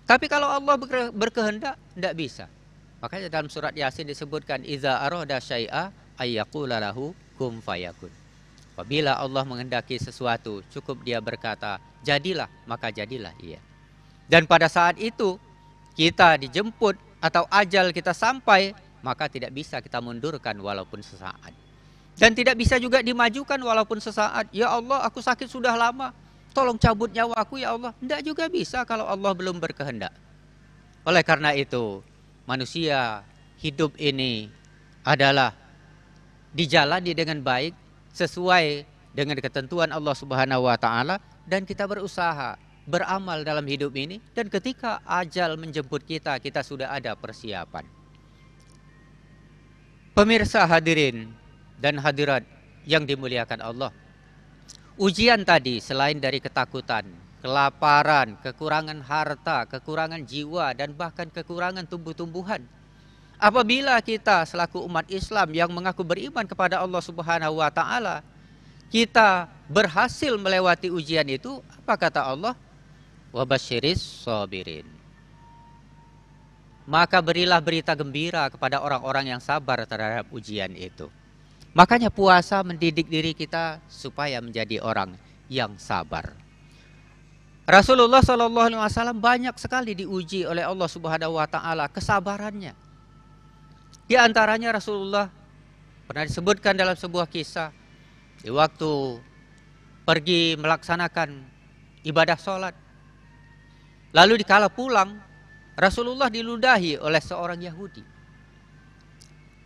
Tapi kalau Allah berkehendak, tidak bisa. Makanya dalam surat Yasin disebutkan, "Idza arada syai'a ayyaqula lahu kum fayakun." Apabila Allah menghendaki sesuatu, cukup dia berkata, jadilah, maka jadilah ia. Dan pada saat itu, kita dijemput atau ajal kita sampai, maka tidak bisa kita mundurkan walaupun sesaat. Dan tidak bisa juga dimajukan walaupun sesaat. Ya Allah, aku sakit sudah lama, tolong cabut nyawaku ya Allah. Tidak juga bisa kalau Allah belum berkehendak. Oleh karena itu, manusia hidup ini adalah dijalani dengan baik sesuai dengan ketentuan Allah Subhanahu wa taala, dan kita berusaha beramal dalam hidup ini, dan ketika ajal menjemput kita, kita sudah ada persiapan. Pemirsa hadirin dan hadirat yang dimuliakan Allah, ujian tadi selain dari ketakutan, kelaparan, kekurangan harta, kekurangan jiwa, dan bahkan kekurangan tumbuh-tumbuhan. Apabila kita selaku umat Islam yang mengaku beriman kepada Allah Subhanahu wa taala, kita berhasil melewati ujian itu, apa kata Allah? Wabasyiris sabirin. Maka berilah berita gembira kepada orang-orang yang sabar terhadap ujian itu. Makanya puasa mendidik diri kita supaya menjadi orang yang sabar. Rasulullah SAW banyak sekali diuji oleh Allah Subhanahu wa taala kesabarannya. Di antaranya Rasulullah pernah disebutkan dalam sebuah kisah, di waktu pergi melaksanakan ibadah sholat, lalu dikala pulang, Rasulullah diludahi oleh seorang Yahudi.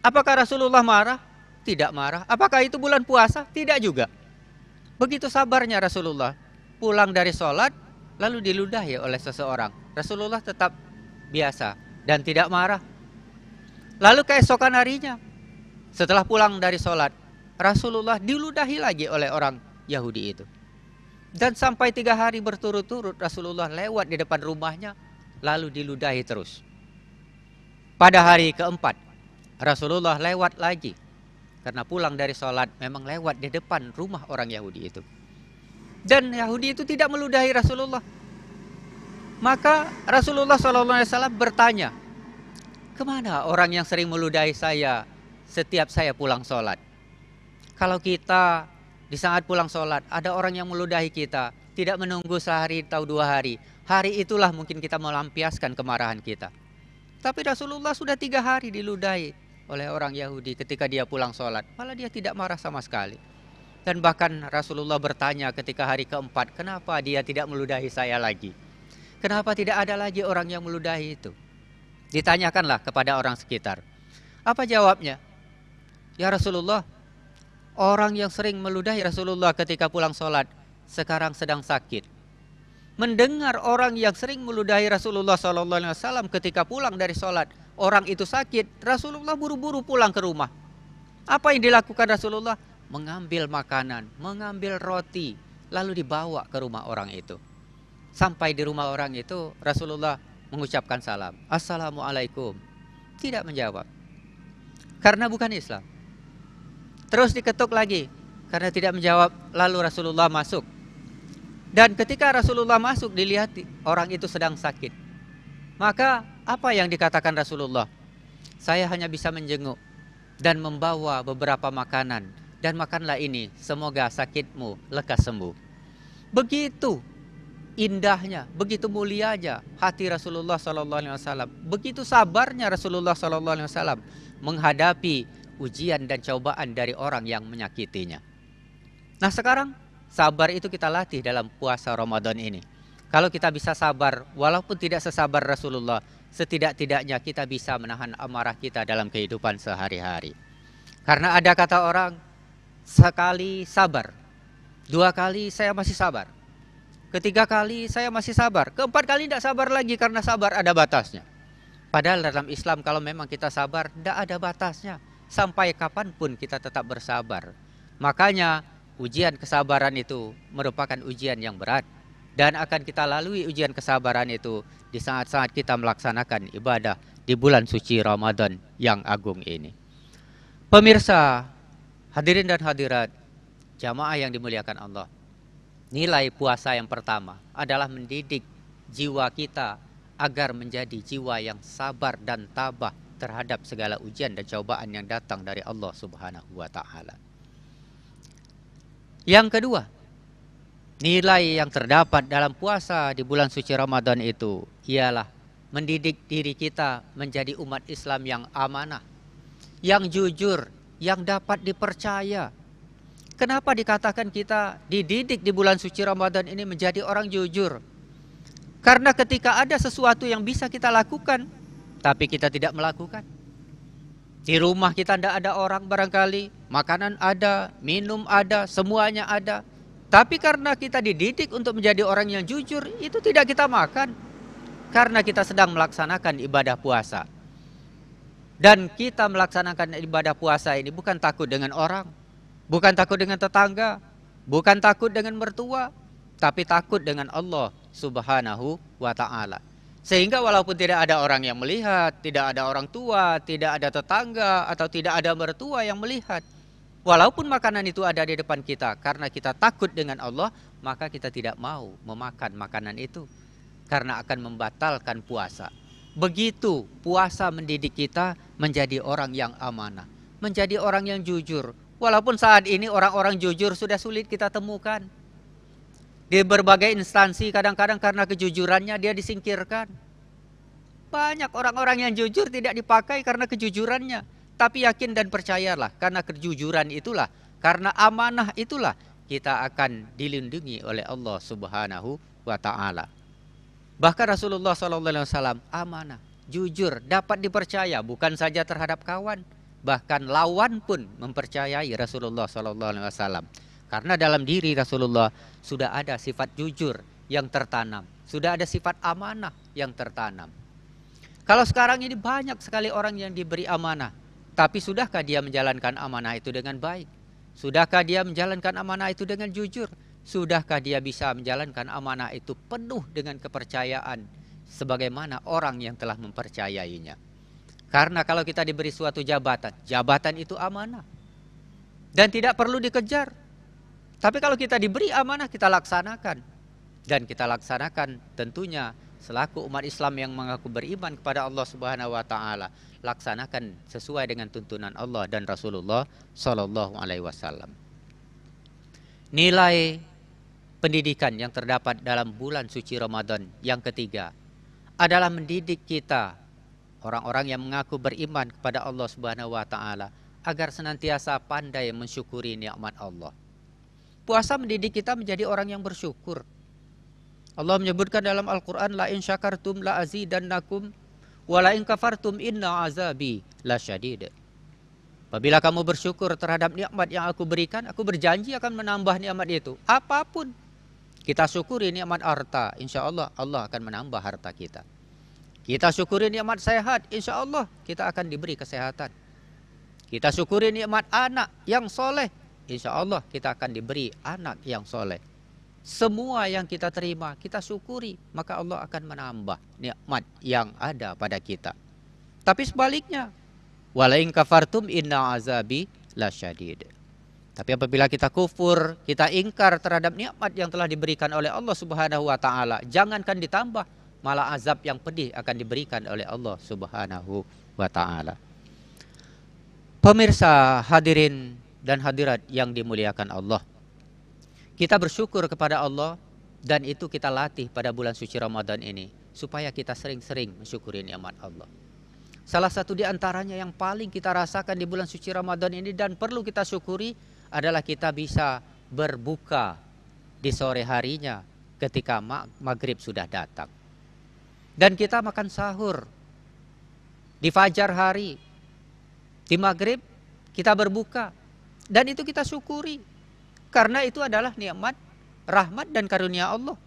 Apakah Rasulullah marah? Tidak marah. Apakah itu bulan puasa? Tidak juga. Begitu sabarnya Rasulullah, pulang dari sholat, lalu diludahi oleh seseorang. Rasulullah tetap biasa dan tidak marah. Lalu keesokan harinya, setelah pulang dari sholat, Rasulullah diludahi lagi oleh orang Yahudi itu. Dan sampai 3 hari berturut-turut Rasulullah lewat di depan rumahnya, lalu diludahi terus. Pada hari keempat, Rasulullah lewat lagi. Karena pulang dari sholat memang lewat di depan rumah orang Yahudi itu. Dan Yahudi itu tidak meludahi Rasulullah. Maka Rasulullah SAW bertanya, kemana orang yang sering meludahi saya setiap saya pulang sholat? Kalau kita di saat pulang sholat ada orang yang meludahi kita, tidak menunggu sehari atau 2 hari, hari itulah mungkin kita melampiaskan kemarahan kita. Tapi Rasulullah sudah 3 hari diludahi oleh orang Yahudi ketika dia pulang sholat, malah dia tidak marah sama sekali. Dan bahkan Rasulullah bertanya ketika hari keempat, kenapa dia tidak meludahi saya lagi? Kenapa tidak ada lagi orang yang meludahi itu? Ditanyakanlah kepada orang sekitar. Apa jawabnya? Ya Rasulullah, orang yang sering meludahi Rasulullah ketika pulang sholat sekarang sedang sakit. Mendengar orang yang sering meludahi Rasulullah SAW ketika pulang dari sholat, orang itu sakit, Rasulullah buru-buru pulang ke rumah. Apa yang dilakukan Rasulullah? Mengambil makanan, mengambil roti, lalu dibawa ke rumah orang itu. Sampai di rumah orang itu, Rasulullah mengucapkan salam, Assalamualaikum. Tidak menjawab, karena bukan Islam. Terus diketuk lagi, karena tidak menjawab, lalu Rasulullah masuk. Dan ketika Rasulullah masuk, dilihat orang itu sedang sakit. Maka apa yang dikatakan Rasulullah? Saya hanya bisa menjenguk dan membawa beberapa makanan, dan makanlah ini, semoga sakitmu lekas sembuh. Begitu indahnya, begitu mulianya hati Rasulullah SAW. Begitu sabarnya Rasulullah SAW menghadapi ujian dan cobaan dari orang yang menyakitinya. Nah sekarang sabar itu kita latih dalam puasa Ramadan ini. Kalau kita bisa sabar, walaupun tidak sesabar Rasulullah, setidak-tidaknya kita bisa menahan amarah kita dalam kehidupan sehari-hari. Karena ada kata orang, sekali sabar, 2 kali saya masih sabar, 3 kali saya masih sabar, 4 kali tidak sabar lagi karena sabar ada batasnya. Padahal dalam Islam kalau memang kita sabar, tidak ada batasnya. Sampai kapanpun kita tetap bersabar. Makanya ujian kesabaran itu merupakan ujian yang berat. Dan akan kita lalui ujian kesabaran itu di saat-saat kita melaksanakan ibadah di bulan suci Ramadan yang agung ini. Pemirsa, hadirin dan hadirat, jamaah yang dimuliakan Allah. Nilai puasa yang pertama adalah mendidik jiwa kita agar menjadi jiwa yang sabar dan tabah terhadap segala ujian dan cobaan yang datang dari Allah Subhanahu wa taala. Yang kedua, nilai yang terdapat dalam puasa di bulan suci Ramadan itu ialah mendidik diri kita menjadi umat Islam yang amanah, yang jujur, yang dapat dipercaya. Kenapa dikatakan kita dididik di bulan suci Ramadan ini menjadi orang jujur? Karena ketika ada sesuatu yang bisa kita lakukan, tapi kita tidak melakukan. Di rumah kita tidak ada orang barangkali, makanan ada, minum ada, semuanya ada. Tapi karena kita dididik untuk menjadi orang yang jujur, itu tidak kita makan. Karena kita sedang melaksanakan ibadah puasa. Dan kita melaksanakan ibadah puasa ini bukan takut dengan orang, bukan takut dengan tetangga, bukan takut dengan mertua, tapi takut dengan Allah Subhanahu wa ta'ala. Sehingga walaupun tidak ada orang yang melihat, tidak ada orang tua, tidak ada tetangga, atau tidak ada mertua yang melihat, walaupun makanan itu ada di depan kita, karena kita takut dengan Allah, maka kita tidak mau memakan makanan itu, karena akan membatalkan puasa. Begitu puasa mendidik kita menjadi orang yang amanah, menjadi orang yang jujur. Walaupun saat ini orang-orang jujur sudah sulit kita temukan. Di berbagai instansi kadang-kadang karena kejujurannya dia disingkirkan. Banyak orang-orang yang jujur tidak dipakai karena kejujurannya. Tapi yakin dan percayalah, karena kejujuran itulah, karena amanah itulah, kita akan dilindungi oleh Allah Subhanahu wa ta'ala. Bahkan Rasulullah SAW amanah, jujur, dapat dipercaya, bukan saja terhadap kawan, bahkan lawan pun mempercayai Rasulullah SAW. Karena dalam diri Rasulullah sudah ada sifat jujur yang tertanam, sudah ada sifat amanah yang tertanam. Kalau sekarang ini banyak sekali orang yang diberi amanah, tapi sudahkah dia menjalankan amanah itu dengan baik? Sudahkah dia menjalankan amanah itu dengan jujur? Sudahkah dia bisa menjalankan amanah itu penuh dengan kepercayaan sebagaimana orang yang telah mempercayainya? Karena kalau kita diberi suatu jabatan, jabatan itu amanah dan tidak perlu dikejar. Tapi kalau kita diberi amanah, kita laksanakan. Dan kita laksanakan tentunya selaku umat Islam yang mengaku beriman kepada Allah Subhanahu wa ta'ala, laksanakan sesuai dengan tuntunan Allah dan Rasulullah Sallallahu Alaihi Wasallam. Nilai pendidikan yang terdapat dalam bulan suci Ramadan yang ketiga adalah mendidik kita, orang-orang yang mengaku beriman kepada Allah Subhanahu wa ta'ala, agar senantiasa pandai mensyukuri nikmat Allah. Puasa mendidik kita menjadi orang yang bersyukur. Allah menyebutkan dalam Al-Quran, la in syakartum la azidannakum wa la in kafartum inna azabi lasyadid. Apabila kamu bersyukur terhadap nikmat yang aku berikan, aku berjanji akan menambah nikmat itu. Apapun kita syukuri nikmat harta, insya Allah Allah akan menambah harta kita. Kita syukuri nikmat sehat, insya Allah kita akan diberi kesehatan. Kita syukuri nikmat anak yang soleh, insya Allah kita akan diberi anak yang soleh. Semua yang kita terima, kita syukuri, maka Allah akan menambah nikmat yang ada pada kita. Tapi sebaliknya, walain kafartum inna azabi lasyadid. Tapi apabila kita kufur, kita ingkar terhadap nikmat yang telah diberikan oleh Allah Subhanahu wa ta'ala, jangankan ditambah, malah azab yang pedih akan diberikan oleh Allah Subhanahu wa ta'ala. Pemirsa, hadirin dan hadirat yang dimuliakan Allah, kita bersyukur kepada Allah, dan itu kita latih pada bulan suci Ramadan ini, supaya kita sering-sering mensyukuri nikmat Allah. Salah satu di antaranya yang paling kita rasakan di bulan suci Ramadan ini dan perlu kita syukuri adalah kita bisa berbuka di sore harinya ketika maghrib sudah datang. Dan kita makan sahur di fajar hari, di maghrib kita berbuka, dan itu kita syukuri. Karena itu adalah nikmat, rahmat dan karunia Allah.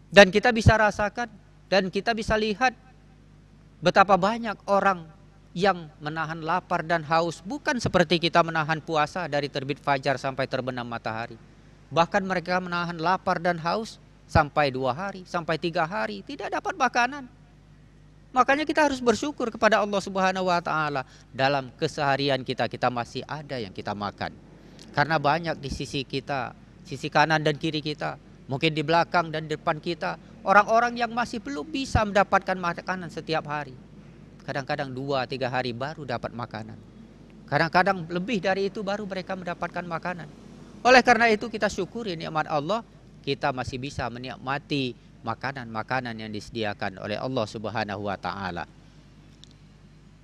Dan kita bisa rasakan dan kita bisa lihat betapa banyak orang yang menahan lapar dan haus. Bukan seperti kita menahan puasa dari terbit fajar sampai terbenam matahari. Bahkan mereka menahan lapar dan haus sampai 2 hari, sampai 3 hari. Tidak dapat makanan. Makanya kita harus bersyukur kepada Allah Subhanahu wa ta'ala. Dalam keseharian kita masih ada yang kita makan. Karena banyak di sisi kita, sisi kanan dan kiri kita, mungkin di belakang dan depan kita, orang-orang yang masih belum bisa mendapatkan makanan setiap hari. Kadang-kadang 2-3 hari baru dapat makanan. Kadang-kadang lebih dari itu baru mereka mendapatkan makanan. Oleh karena itu kita syukuri nikmat Allah, kita masih bisa menikmati makanan-makanan yang disediakan oleh Allah Subhanahu wa ta'ala.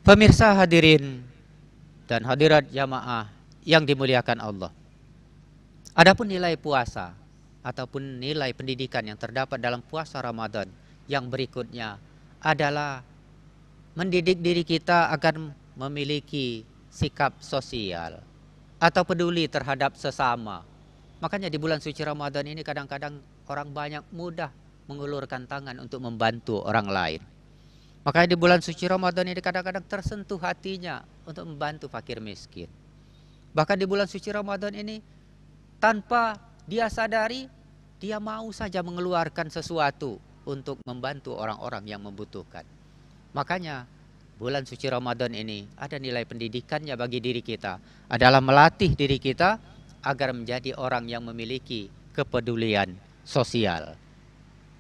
Pemirsa, hadirin dan hadirat jamaah yang dimuliakan Allah. Adapun nilai puasa ataupun nilai pendidikan yang terdapat dalam puasa Ramadan yang berikutnya adalah mendidik diri kita agar memiliki sikap sosial atau peduli terhadap sesama. Makanya di bulan suci Ramadan ini kadang-kadang orang banyak mudah mengulurkan tangan untuk membantu orang lain. Makanya di bulan suci Ramadan ini kadang-kadang tersentuh hatinya untuk membantu fakir miskin. Bahkan di bulan suci Ramadan ini tanpa dia sadari dia mau saja mengeluarkan sesuatu untuk membantu orang-orang yang membutuhkan. Makanya bulan suci Ramadan ini ada nilai pendidikannya bagi diri kita, adalah melatih diri kita agar menjadi orang yang memiliki kepedulian sosial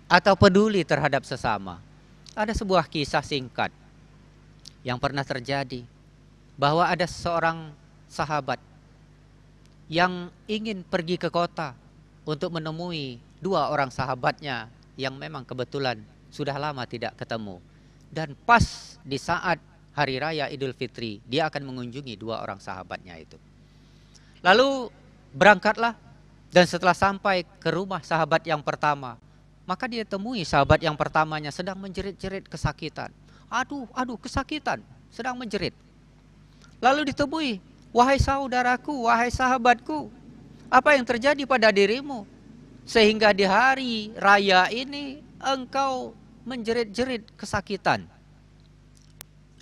atau peduli terhadap sesama. Ada sebuah kisah singkat yang pernah terjadi, bahwa ada seorang sahabat yang ingin pergi ke kota untuk menemui dua orang sahabatnya yang memang kebetulan sudah lama tidak ketemu. Dan pas di saat hari raya Idul Fitri, dia akan mengunjungi dua orang sahabatnya itu. Lalu berangkatlah, dan setelah sampai ke rumah sahabat yang pertama, maka dia temui sahabat yang pertamanya sedang menjerit-jerit kesakitan. Aduh, kesakitan, sedang menjerit. Lalu ditemui, wahai saudaraku, wahai sahabatku, apa yang terjadi pada dirimu sehingga di hari raya ini engkau menjerit-jerit kesakitan?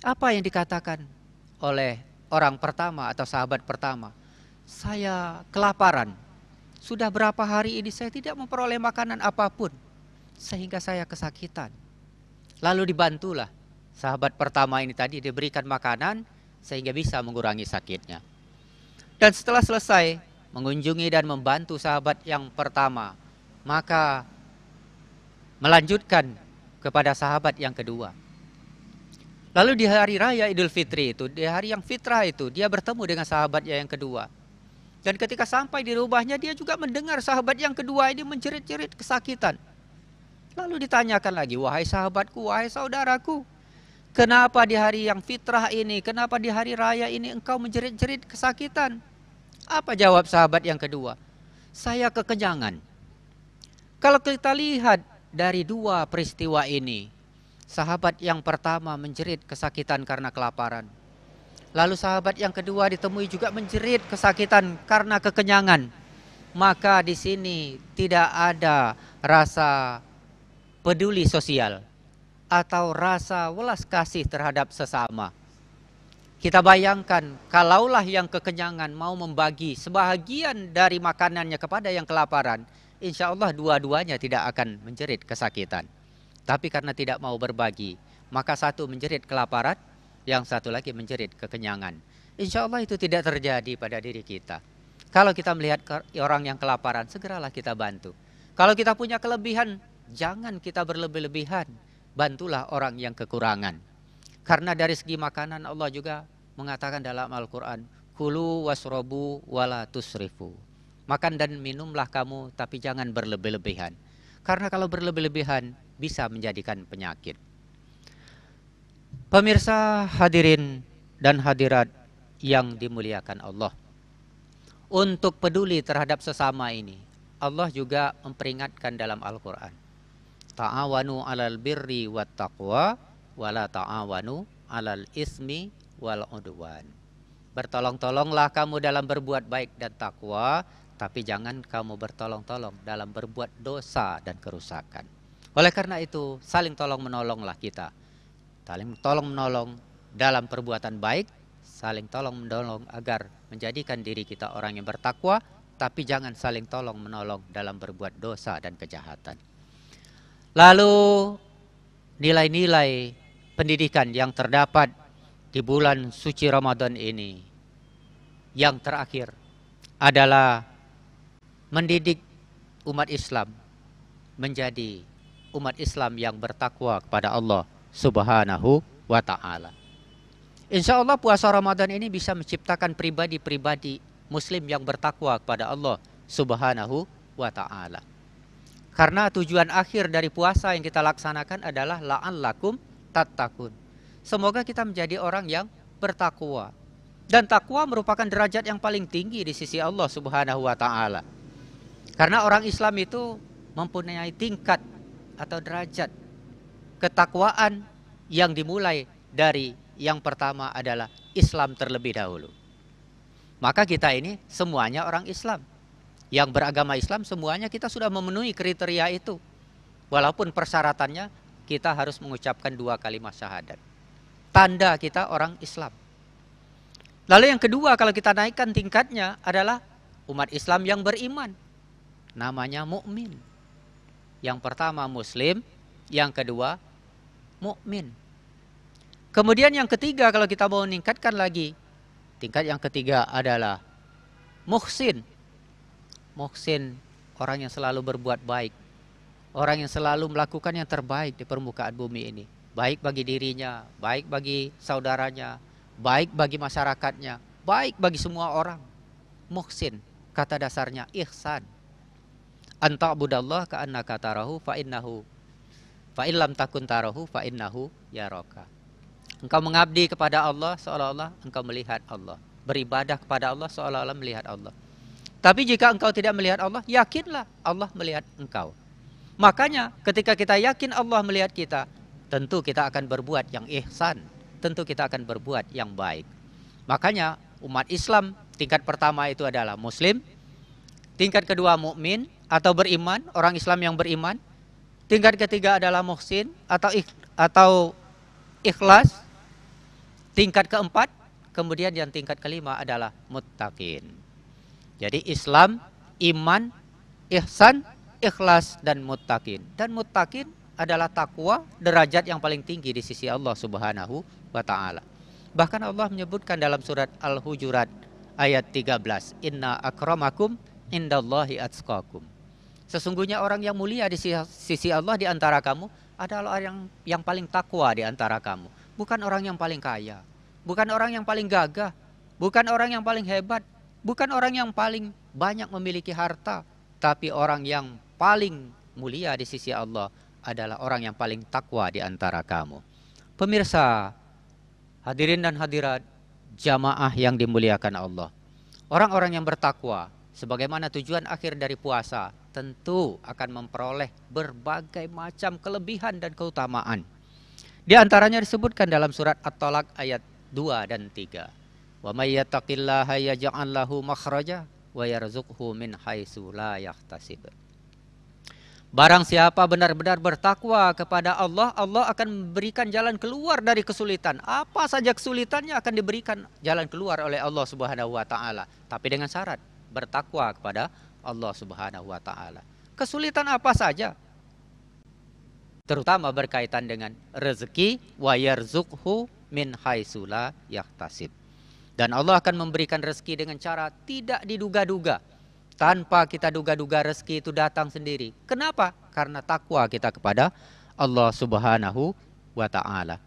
Apa yang dikatakan oleh orang pertama atau sahabat pertama? Saya kelaparan. Sudah berapa hari ini saya tidak memperoleh makanan apapun sehingga saya kesakitan. Lalu dibantulah sahabat pertama ini tadi, diberikan makanan sehingga bisa mengurangi sakitnya. Dan setelah selesai mengunjungi dan membantu sahabat yang pertama, maka melanjutkan kepada sahabat yang kedua. Lalu di hari raya Idul Fitri itu, di hari yang fitrah itu, dia bertemu dengan sahabatnya yang kedua. Dan ketika sampai di rumahnya, dia juga mendengar sahabat yang kedua ini menjerit-jerit kesakitan. Lalu ditanyakan lagi, wahai sahabatku, wahai saudaraku, kenapa di hari yang fitrah ini, kenapa di hari raya ini engkau menjerit-jerit kesakitan? Apa jawab sahabat yang kedua? Saya kekenyangan. Kalau kita lihat dari dua peristiwa ini, sahabat yang pertama menjerit kesakitan karena kelaparan. Lalu sahabat yang kedua ditemui juga menjerit kesakitan karena kekenyangan. Maka di sini tidak ada rasa peduli sosial atau rasa welas kasih terhadap sesama. Kita bayangkan, kalaulah yang kekenyangan mau membagi sebahagian dari makanannya kepada yang kelaparan, insya Allah dua-duanya tidak akan menjerit kesakitan. Tapi karena tidak mau berbagi, maka satu menjerit kelaparan, yang satu lagi menjerit kekenyangan. Insya Allah itu tidak terjadi pada diri kita. Kalau kita melihat orang yang kelaparan, segeralah kita bantu. Kalau kita punya kelebihan, jangan kita berlebih-lebihan. Bantulah orang yang kekurangan. Karena dari segi makanan Allah juga mengatakan dalam Al-Quran, kulu wasrobu wala tusrifu. Makan dan minumlah kamu, tapi jangan berlebih-lebihan. Karena kalau berlebih-lebihan bisa menjadikan penyakit. Pemirsa hadirin dan hadirat yang dimuliakan Allah, untuk peduli terhadap sesama ini, Allah juga memperingatkan dalam Al-Quran, ta'awanu alal birri wat taqwa wala ta'awanu alal ismi wal udwan. Bertolong-tolonglah kamu dalam berbuat baik dan takwa, tapi jangan kamu bertolong-tolong dalam berbuat dosa dan kerusakan. Oleh karena itu, saling tolong-menolonglah kita. Saling tolong-menolong dalam perbuatan baik, saling tolong-menolong agar menjadikan diri kita orang yang bertakwa, tapi jangan saling tolong-menolong dalam berbuat dosa dan kejahatan. Lalu nilai-nilai pendidikan yang terdapat di bulan suci Ramadan ini, yang terakhir adalah mendidik umat Islam menjadi umat Islam yang bertakwa kepada Allah Subhanahu wa ta'ala. Insya Allah puasa Ramadan ini bisa menciptakan pribadi-pribadi Muslim yang bertakwa kepada Allah Subhanahu wa ta'ala. Karena tujuan akhir dari puasa yang kita laksanakan adalah la'allakum tattaqun. Semoga kita menjadi orang yang bertakwa. Dan takwa merupakan derajat yang paling tinggi di sisi Allah Subhanahu wa ta'ala. Karena orang Islam itu mempunyai tingkat atau derajat ketakwaan yang dimulai dari yang pertama adalah Islam terlebih dahulu. Maka kita ini semuanya orang Islam. Yang beragama Islam semuanya kita sudah memenuhi kriteria itu. Walaupun persyaratannya kita harus mengucapkan 2 kalimat syahadat. Tanda kita orang Islam. Lalu yang kedua, kalau kita naikkan tingkatnya adalah umat Islam yang beriman. Namanya mukmin. Yang pertama muslim, yang kedua mukmin. Kemudian yang ketiga, kalau kita mau meningkatkan lagi, tingkat yang ketiga adalah muhsin. Muhsin, orang yang selalu berbuat baik. Orang yang selalu melakukan yang terbaik di permukaan bumi ini. Baik bagi dirinya, baik bagi saudaranya, baik bagi masyarakatnya, baik bagi semua orang. Muhsin, kata dasarnya ihsan. Anta'budallah ka'annaka tarahu fa'innahu fa'illam takun tarahu fa'innahu yaraka. Engkau mengabdi kepada Allah seolah-olah engkau melihat Allah. Beribadah kepada Allah seolah-olah melihat Allah. Tapi jika engkau tidak melihat Allah, yakinlah Allah melihat engkau. Makanya ketika kita yakin Allah melihat kita, tentu kita akan berbuat yang ihsan. Tentu kita akan berbuat yang baik. Makanya umat Islam tingkat pertama itu adalah muslim. Tingkat kedua mukmin atau beriman, orang Islam yang beriman. Tingkat ketiga adalah muhsin atau ikhlas. Tingkat keempat, kemudian yang tingkat kelima adalah muttaqin. Jadi Islam, iman, ihsan, ikhlas, dan muttaqin. Dan muttaqin adalah takwa, derajat yang paling tinggi di sisi Allah Subhanahu wa ta'ala. Bahkan Allah menyebutkan dalam surat Al-Hujurat ayat 13, Inna akramakum indallahi atqakum. Sesungguhnya orang yang mulia di sisi Allah di antara kamu adalah orang yang paling takwa di antara kamu. Bukan orang yang paling kaya, bukan orang yang paling gagah, bukan orang yang paling hebat, bukan orang yang paling banyak memiliki harta, tapi orang yang paling mulia di sisi Allah adalah orang yang paling takwa di antara kamu. Pemirsa, hadirin dan hadirat, jamaah yang dimuliakan Allah. Orang-orang yang bertakwa, sebagaimana tujuan akhir dari puasa, tentu akan memperoleh berbagai macam kelebihan dan keutamaan. Di antaranya disebutkan dalam surat At-Talaq ayat 2 dan 3. Wa may yattaqillaha yaj'al lahu makhraja wa yarzuqhu min haitsu la yahtasib. Barang siapa benar-benar bertakwa kepada Allah, Allah akan memberikan jalan keluar dari kesulitan. Apa saja kesulitannya akan diberikan jalan keluar oleh Allah Subhanahu wa taala, tapi dengan syarat bertakwa kepada Allah Subhanahu wa taala. Kesulitan apa saja? Terutama berkaitan dengan rezeki, wa yarzuqhu min haitsu la yahtasib. Dan Allah akan memberikan rezeki dengan cara tidak diduga-duga. Tanpa kita duga-duga rezeki itu datang sendiri. Kenapa? Karena takwa kita kepada Allah Subhanahu wa ta'ala.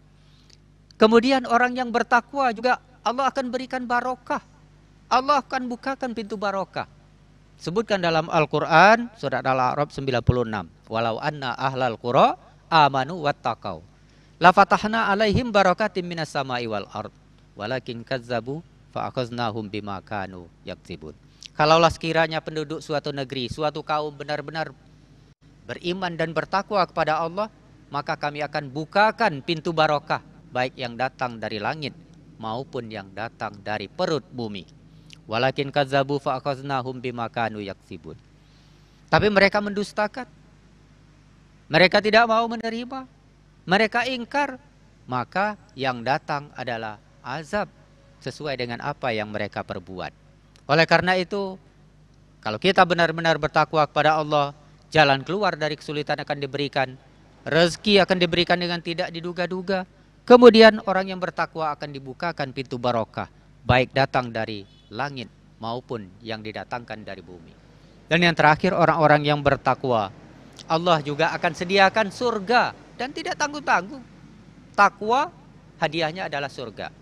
Kemudian orang yang bertakwa juga Allah akan berikan barokah. Allah akan bukakan pintu barokah. Sebutkan dalam Al-Quran, surat Al-A'raf 96. Walau anna ahlal qura amanu wattaqau la fatahna alaihim barakatim minas sama'i wal ard walakin kazzabu fa akhaznahum bima kanu yakzibun. Kalaulah sekiranya penduduk suatu negeri, suatu kaum benar-benar beriman dan bertakwa kepada Allah, maka kami akan bukakan pintu barokah, baik yang datang dari langit maupun yang datang dari perut bumi. Walakin kazzabu fa akhaznahum bima kanu yakzibun. Tapi mereka mendustakan. Mereka tidak mau menerima. Mereka ingkar. Maka yang datang adalah azab sesuai dengan apa yang mereka perbuat. Oleh karena itu, kalau kita benar-benar bertakwa kepada Allah, jalan keluar dari kesulitan akan diberikan. Rezeki akan diberikan dengan tidak diduga-duga. Kemudian orang yang bertakwa akan dibukakan pintu barokah, baik datang dari langit maupun yang didatangkan dari bumi. Dan yang terakhir, orang-orang yang bertakwa, Allah juga akan sediakan surga dan tidak tanggung-tanggung. Takwa hadiahnya adalah surga.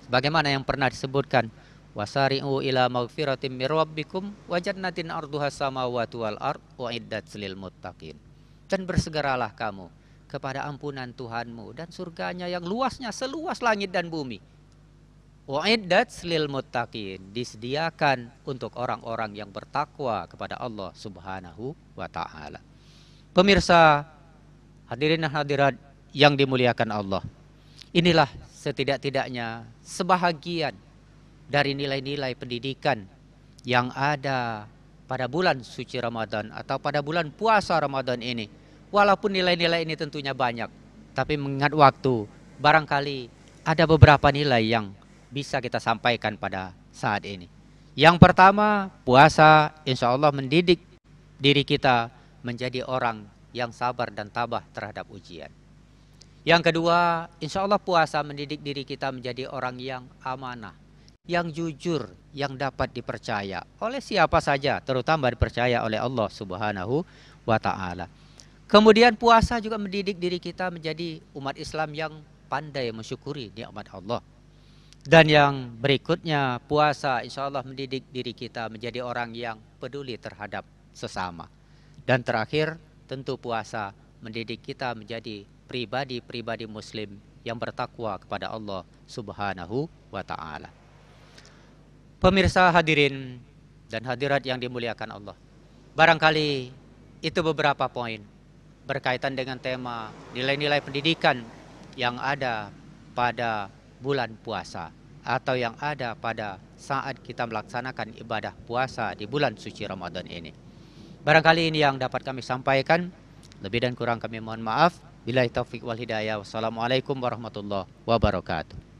Sebagaimana yang pernah disebutkan, wasari'u ila maghfiratin mir rabbikum wa jannatin arduhas samawati wal ard uiddat lil muttaqin. Dan bersegeralah kamu kepada ampunan Tuhanmu dan surganya yang luasnya seluas langit dan bumi. Uiddat lil muttaqin, disediakan untuk orang-orang yang bertakwa kepada Allah Subhanahu wa taala. Pemirsa, hadirin dan hadirat yang dimuliakan Allah. Inilah setidak-tidaknya sebahagian dari nilai-nilai pendidikan yang ada pada bulan suci Ramadan atau pada bulan puasa Ramadan ini. Walaupun nilai-nilai ini tentunya banyak, tapi mengingat waktu, barangkali ada beberapa nilai yang bisa kita sampaikan pada saat ini. Yang pertama, puasa insya Allah mendidik diri kita menjadi orang yang sabar dan tabah terhadap ujian. Yang kedua, insya Allah puasa mendidik diri kita menjadi orang yang amanah, yang jujur, yang dapat dipercaya oleh siapa saja, terutama dipercaya oleh Allah Subhanahu wa Ta'ala. Kemudian puasa juga mendidik diri kita menjadi umat Islam yang pandai mensyukuri nikmat Allah. Dan yang berikutnya, puasa insya Allah mendidik diri kita menjadi orang yang peduli terhadap sesama. Dan terakhir, tentu puasa mendidik kita menjadi pribadi-pribadi muslim yang bertakwa kepada Allah Subhanahu wa Ta'ala. Pemirsa hadirin dan hadirat yang dimuliakan Allah, barangkali itu beberapa poin berkaitan dengan tema nilai-nilai pendidikan yang ada pada bulan puasa atau yang ada pada saat kita melaksanakan ibadah puasa di bulan suci Ramadan ini. Barangkali ini yang dapat kami sampaikan. Lebih dan kurang kami mohon maaf. Billahi taufiq wal hidayah. Wassalamualaikum warahmatullahi wabarakatuh.